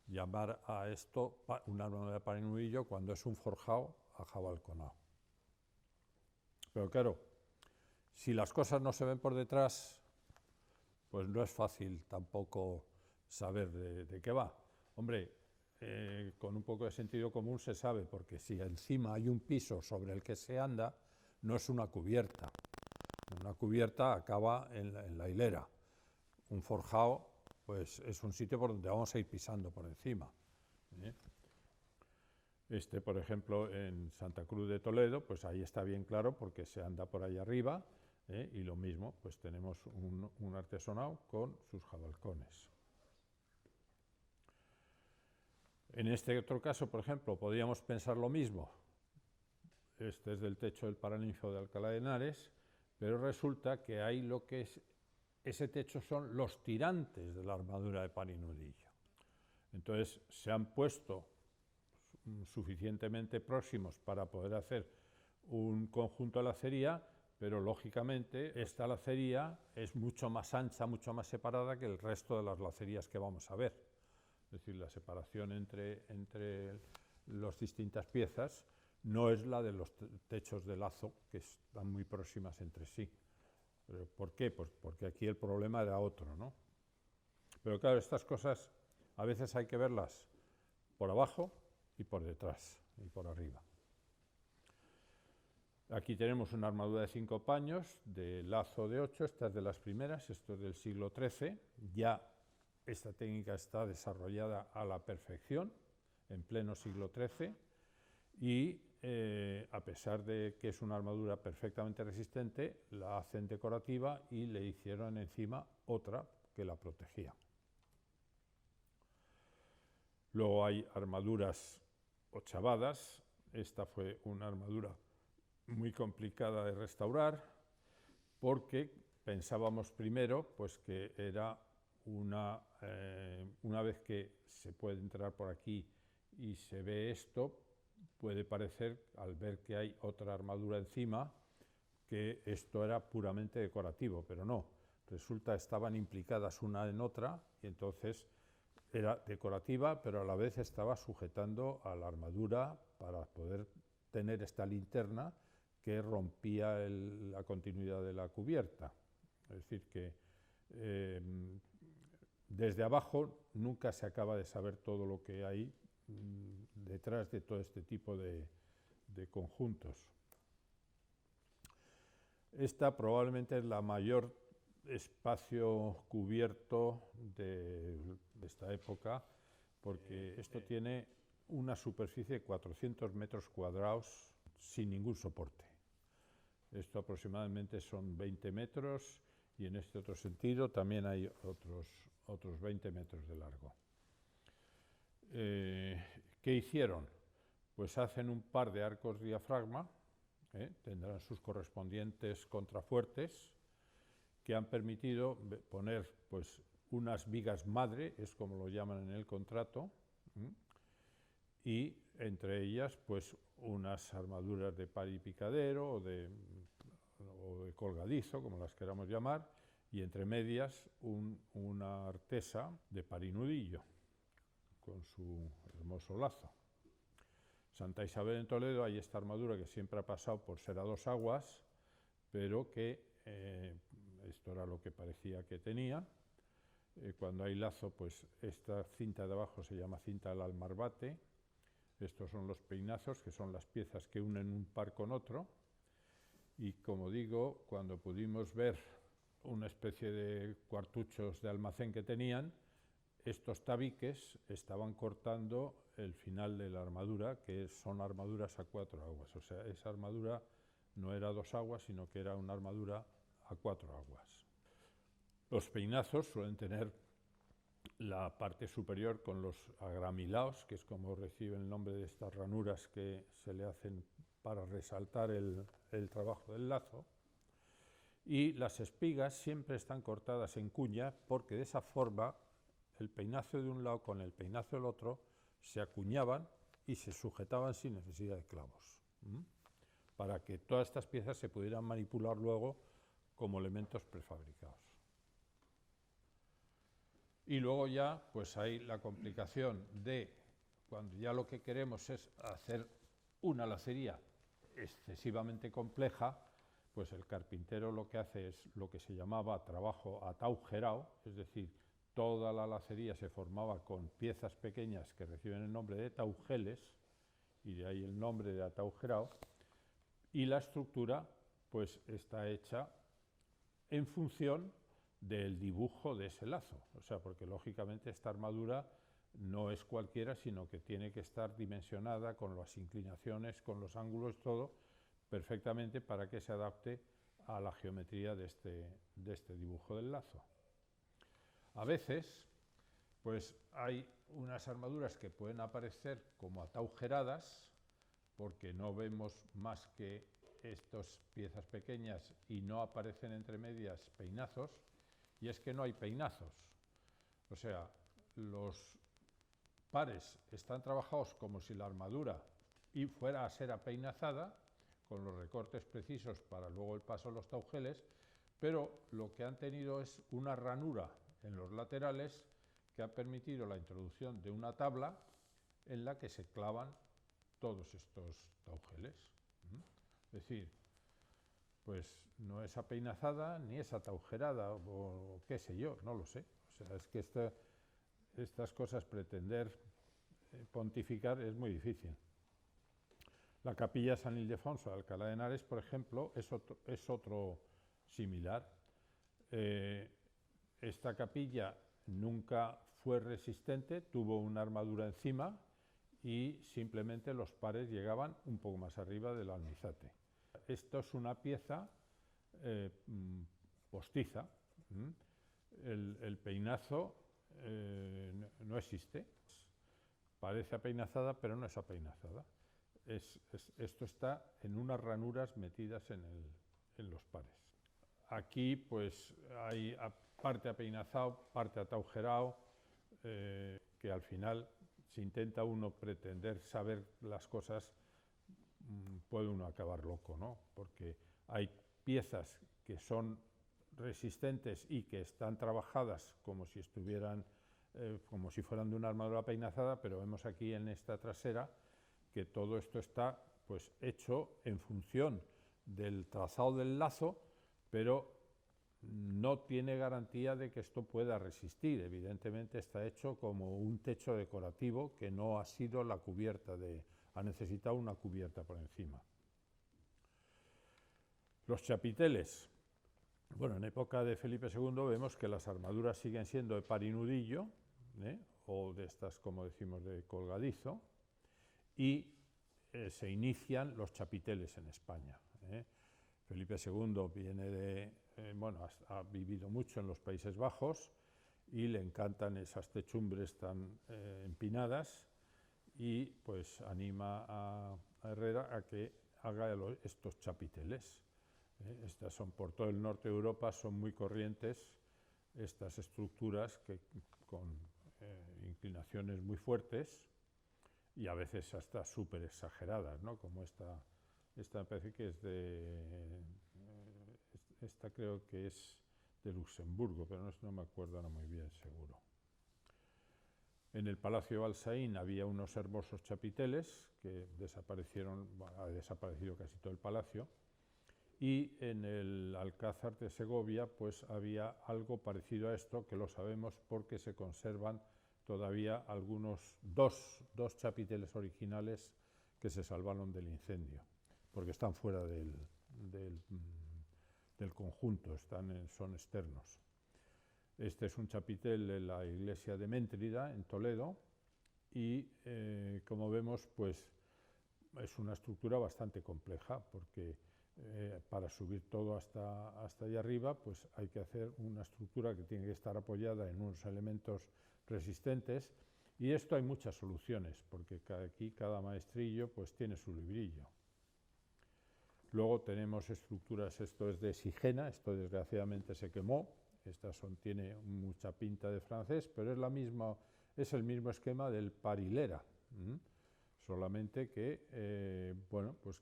S1: llamar a esto una armadura de parinudillo cuando es un forjado ajabalconado. Pero claro, si las cosas no se ven por detrás, pues no es fácil tampoco saber de qué va. Hombre, con un poco de sentido común se sabe, porque si encima hay un piso sobre el que se anda, no es una cubierta. Una cubierta acaba en la hilera. Un forjado, pues es un sitio por donde vamos a ir pisando por encima. Este, por ejemplo, en Santa Cruz de Toledo, pues ahí está bien claro porque se anda por ahí arriba, y lo mismo, pues tenemos un artesonado con sus jabalcones. En este otro caso, por ejemplo, podríamos pensar lo mismo. Este es del techo del Paraninfo de Alcalá de Henares, pero resulta que ahí lo que es ese techo son los tirantes de la armadura de parinudillo. Entonces se han puesto suficientemente próximos para poder hacer un conjunto de lacería, pero lógicamente esta lacería es mucho más ancha, mucho más separada que el resto de las lacerías que vamos a ver. Es decir, la separación entre las distintas piezas no es la de los techos de lazo, que están muy próximas entre sí. ¿Por qué? Pues porque aquí el problema era otro, ¿no? Pero claro, estas cosas a veces hay que verlas por abajo y por detrás y por arriba. Aquí tenemos una armadura de 5 paños de lazo de 8, esta es de las primeras, esto es del siglo XIII, ya esta técnica está desarrollada a la perfección en pleno siglo XIII y a pesar de que es una armadura perfectamente resistente, la hacen decorativa y le hicieron encima otra que la protegía. Luego hay armaduras ochavadas, esta fue una armadura muy complicada de restaurar porque pensábamos primero pues que era una vez que se puede entrar por aquí y se ve esto, puede parecer, al ver que hay otra armadura encima, que esto era puramente decorativo, pero no. Resulta estaban implicadas una en otra y entonces era decorativa, pero a la vez estaba sujetando a la armadura para poder tener esta linterna que rompía la continuidad de la cubierta. Es decir, que desde abajo nunca se acaba de saber todo lo que hay detrás de todo este tipo de conjuntos. Esta probablemente es la mayor espacio cubierto de esta época, porque esto tiene una superficie de 400 metros cuadrados sin ningún soporte. Esto aproximadamente son 20 metros y en este otro sentido también hay otros 20 metros de largo. ¿Qué hicieron? Pues hacen un par de arcos diafragma, tendrán sus correspondientes contrafuertes, que han permitido poner pues, unas vigas madre, es como lo llaman en el contrato, y entre ellas pues, unas armaduras de par y picadero o de colgadizo, como las queramos llamar, y entre medias una artesa de par y nudillo, con su hermoso lazo. Santa Isabel en Toledo hay esta armadura que siempre ha pasado por ser a dos aguas, pero que esto era lo que parecía que tenía. Cuando hay lazo, pues esta cinta de abajo se llama cinta del almarbate. Estos son los peinazos, que son las piezas que unen un par con otro. Y como digo, cuando pudimos ver una especie de cuartuchos de almacén que tenían, estos tabiques estaban cortando el final de la armadura, que son armaduras a 4 aguas. O sea, esa armadura no era 2 aguas, sino que era una armadura a 4 aguas. Los peinazos suelen tener la parte superior con los agramilaos, que es como reciben el nombre de estas ranuras que se le hacen para resaltar el trabajo del lazo. Y las espigas siempre están cortadas en cuña, porque de esa forma el peinazo de un lado con el peinazo del otro se acuñaban y se sujetaban sin necesidad de clavos, para que todas estas piezas se pudieran manipular luego como elementos prefabricados. Y luego ya pues hay la complicación de cuando ya lo que queremos es hacer una lacería excesivamente compleja, pues el carpintero lo que hace es lo que se llamaba trabajo ataujerado, es decir, toda la lacería se formaba con piezas pequeñas que reciben el nombre de taugeles, y de ahí el nombre de ataujerado, y la estructura pues está hecha en función del dibujo de ese lazo, o sea, porque lógicamente esta armadura no es cualquiera, sino que tiene que estar dimensionada con las inclinaciones, con los ángulos, todo, perfectamente para que se adapte a la geometría de este dibujo del lazo. A veces, pues hay unas armaduras que pueden aparecer como ataujeradas, porque no vemos más que estas piezas pequeñas y no aparecen entre medias peinazos, y es que no hay peinazos. O sea, los pares están trabajados como si la armadura fuera a ser apeinazada, con los recortes precisos para luego el paso a los taugeles, pero lo que han tenido es una ranura en los laterales que ha permitido la introducción de una tabla en la que se clavan todos estos taugeles. Es decir, pues no es apeinazada ni es ataujerada o qué sé yo, no lo sé. O sea, es que estas cosas pretender pontificar es muy difícil. La capilla San Ildefonso de Alcalá de Henares, por ejemplo, es otro similar. Esta capilla nunca fue resistente, tuvo una armadura encima y simplemente los pares llegaban un poco más arriba del almizate. Esto es una pieza postiza. El peinazo no existe. Parece apeinazada, pero no es apeinazada. Esto está en unas ranuras metidas en los pares. Aquí pues hay parte apeinazado, parte ataujerado, que al final, si intenta uno pretender saber las cosas, puede uno acabar loco, ¿no? Porque hay piezas que son resistentes y que están trabajadas como si estuvieran, como si fueran de una armadura peinazada, pero vemos aquí en esta trasera que todo esto está pues hecho en función del trazado del lazo, pero no tiene garantía de que esto pueda resistir. Evidentemente está hecho como un techo decorativo que no ha sido la cubierta ha necesitado una cubierta por encima. Los chapiteles. Bueno, en época de Felipe II vemos que las armaduras siguen siendo de par y nudillo, o de estas, como decimos, de colgadizo, y se inician los chapiteles en España. Felipe II viene ha vivido mucho en los Países Bajos y le encantan esas techumbres tan empinadas, y pues anima a Herrera a que haga estos chapiteles. Estas son por todo el norte de Europa, son muy corrientes estas estructuras con inclinaciones muy fuertes y a veces hasta súper exageradas, ¿no? Como esta me parece que es esta creo que es de Luxemburgo, pero no me acuerdo ahora muy bien seguro. En el Palacio de Balsaín había unos hermosos chapiteles que desaparecieron, ha desaparecido casi todo el palacio, y en el Alcázar de Segovia pues había algo parecido a esto, que lo sabemos porque se conservan todavía dos chapiteles originales que se salvaron del incendio, porque están fuera del conjunto, son externos. Este es un chapitel de la iglesia de Méntrida, en Toledo, y como vemos, pues es una estructura bastante compleja, porque para subir todo hasta allá arriba, pues hay que hacer una estructura que tiene que estar apoyada en unos elementos resistentes, y esto hay muchas soluciones, porque aquí cada maestrillo pues tiene su librillo. Luego tenemos estructuras, esto es de Sigena, esto desgraciadamente se quemó, tiene mucha pinta de francés, pero es el mismo esquema del Parilera, solamente que,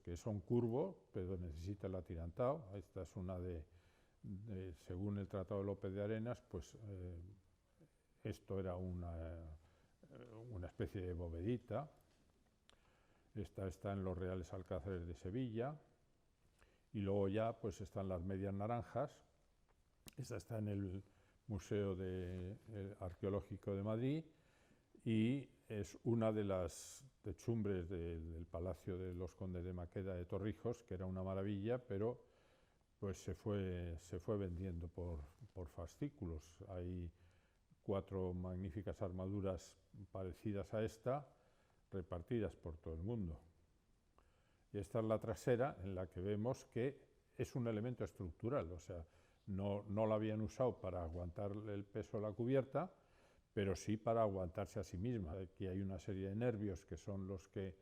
S1: que son curvos, pero necesita el atirantado. Esta es una según el Tratado de López de Arenas, pues esto era una especie de bovedita. Esta está en los Reales Alcázares de Sevilla, y luego ya pues están las medias naranjas. Esta está en el Museo Arqueológico de Madrid, y es una de las techumbres del Palacio de los Condes de Maqueda de Torrijos, que era una maravilla, pero pues se fue vendiendo por fascículos. Hay 4 magníficas armaduras parecidas a esta, repartidas por todo el mundo. Y esta es la trasera, en la que vemos que es un elemento estructural, o sea, no la habían usado para aguantar el peso de la cubierta, pero sí para aguantarse a sí misma. Aquí hay una serie de nervios que son los que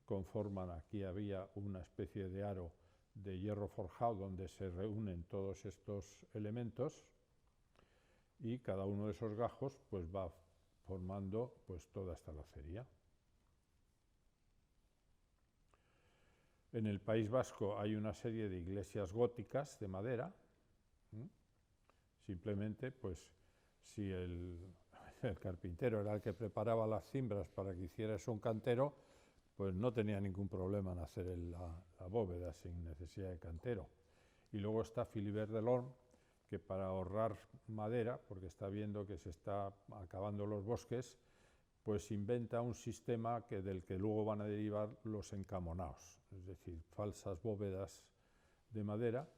S1: conforman, aquí había una especie de aro de hierro forjado donde se reúnen todos estos elementos, y cada uno de esos gajos pues va formando pues toda esta lacería. En el País Vasco hay una serie de iglesias góticas de madera. Simplemente, pues, si el carpintero era el que preparaba las cimbras para que hiciera eso un cantero, pues no tenía ningún problema en hacer la bóveda sin necesidad de cantero. Y luego está Philibert Delorme, que para ahorrar madera, porque está viendo que se está acabando los bosques, pues inventa un sistema del que luego van a derivar los encamonados, es decir, falsas bóvedas de madera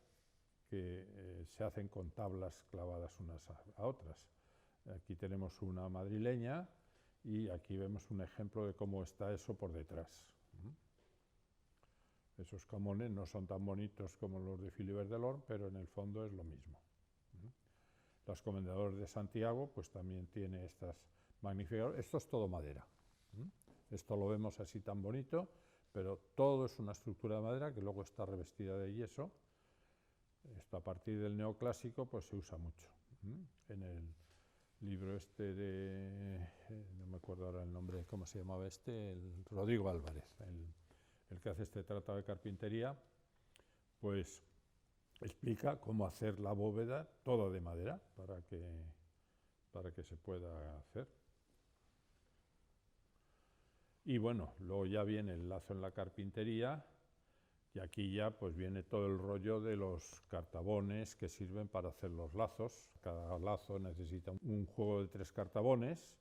S1: que se hacen con tablas clavadas unas a otras. Aquí tenemos una madrileña, y aquí vemos un ejemplo de cómo está eso por detrás. Esos camones no son tan bonitos como los de Philibert Delorme, pero en el fondo es lo mismo. Los Comendadores de Santiago pues también tiene estas magníficas. Esto es todo madera. Esto lo vemos así tan bonito, pero todo es una estructura de madera que luego está revestida de yeso. Esto a partir del neoclásico pues se usa mucho. En el libro este no me acuerdo ahora el nombre, ¿cómo se llamaba el Rodrigo Álvarez, el que hace este tratado de carpintería, pues explica cómo hacer la bóveda toda de madera para que se pueda hacer. Y bueno, luego ya viene el lazo en la carpintería, y aquí ya pues viene todo el rollo de los cartabones que sirven para hacer los lazos. Cada lazo necesita un juego de 3 cartabones,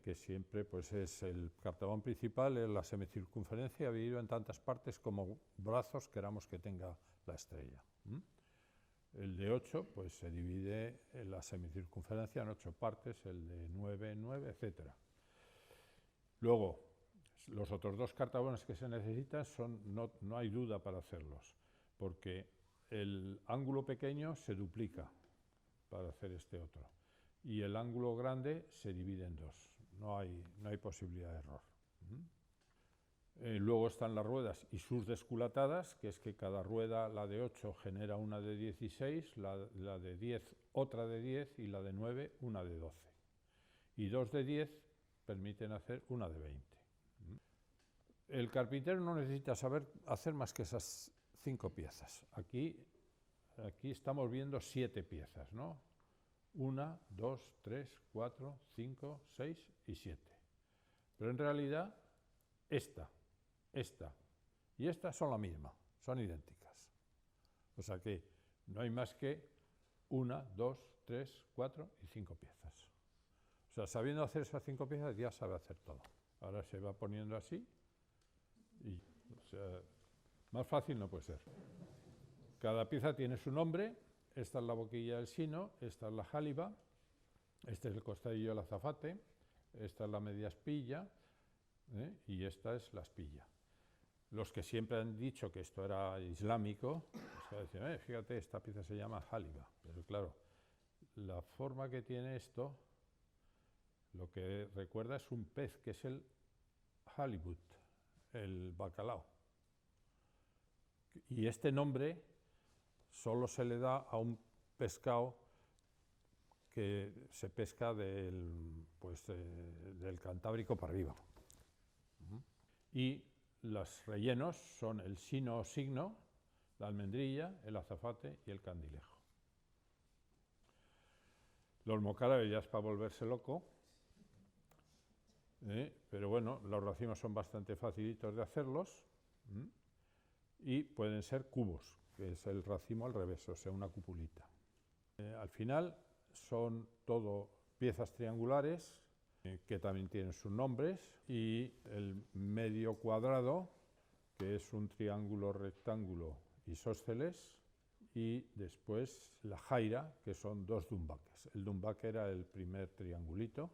S1: que siempre pues es el cartabón principal, es la semicircunferencia, dividido en tantas partes como brazos queramos que tenga la estrella. El de 8 pues se divide en la semicircunferencia en 8 partes, el de 9 en 9, etc. Luego, los otros 2 cartabones que se necesitan no hay duda para hacerlos, porque el ángulo pequeño se duplica para hacer este otro, y el ángulo grande se divide en 2, no hay posibilidad de error. Luego están las ruedas y sus desculatadas, que es que cada rueda, la de 8, genera una de 16, la de 10 otra de 10 y la de 9 una de 12. Y 2 de 10 permiten hacer una de 20. El carpintero no necesita saber hacer más que esas 5 piezas. Aquí estamos viendo 7 piezas, ¿no? 1, 2, 3, 4, 5, 6 y 7. Pero en realidad esta y esta son la misma, son idénticas. O sea que no hay más que 1, 2, 3, 4 y 5 piezas. O sea, sabiendo hacer esas 5 piezas ya sabe hacer todo. Ahora se va poniendo así y, o sea, más fácil no puede ser. Cada pieza tiene su nombre. Esta es la boquilla del sino, esta es la jáliba, este es el costadillo del azafate, esta es la media espilla, y esta es la espilla. Los que siempre han dicho que esto era islámico, pues dicen, fíjate, esta pieza se llama jáliba. Pero claro, la forma que tiene esto, lo que recuerda es un pez, que es el halibut, el bacalao. Y este nombre solo se le da a un pescado que se pesca del Cantábrico para arriba. Y los rellenos son el sino o signo, la almendrilla, el azafate y el candilejo. Los mocárabes ya es para volverse loco, pero bueno, los racimos son bastante facilitos de hacerlos, y pueden ser cubos, que es el racimo al revés, o sea, una cupulita. Al final son todo piezas triangulares, que también tienen sus nombres, y el medio cuadrado, que es un triángulo, rectángulo isósceles, y después la jaira, que son 2 dumbaques. El dumbaque era el primer triangulito,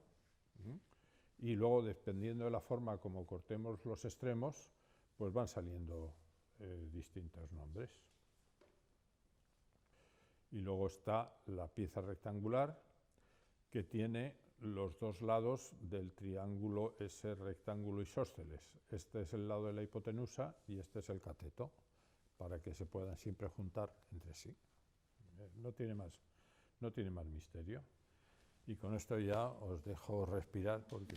S1: y luego, dependiendo de la forma como cortemos los extremos, pues van saliendo distintos nombres. Y luego está la pieza rectangular, que tiene los 2 lados del triángulo, ese rectángulo isósceles. Este es el lado de la hipotenusa y este es el cateto, para que se puedan siempre juntar entre sí. No tiene más misterio. Y con esto ya os dejo respirar porque...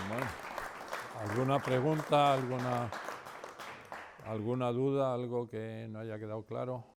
S1: Bueno, ¿alguna pregunta, alguna duda, algo que no haya quedado claro?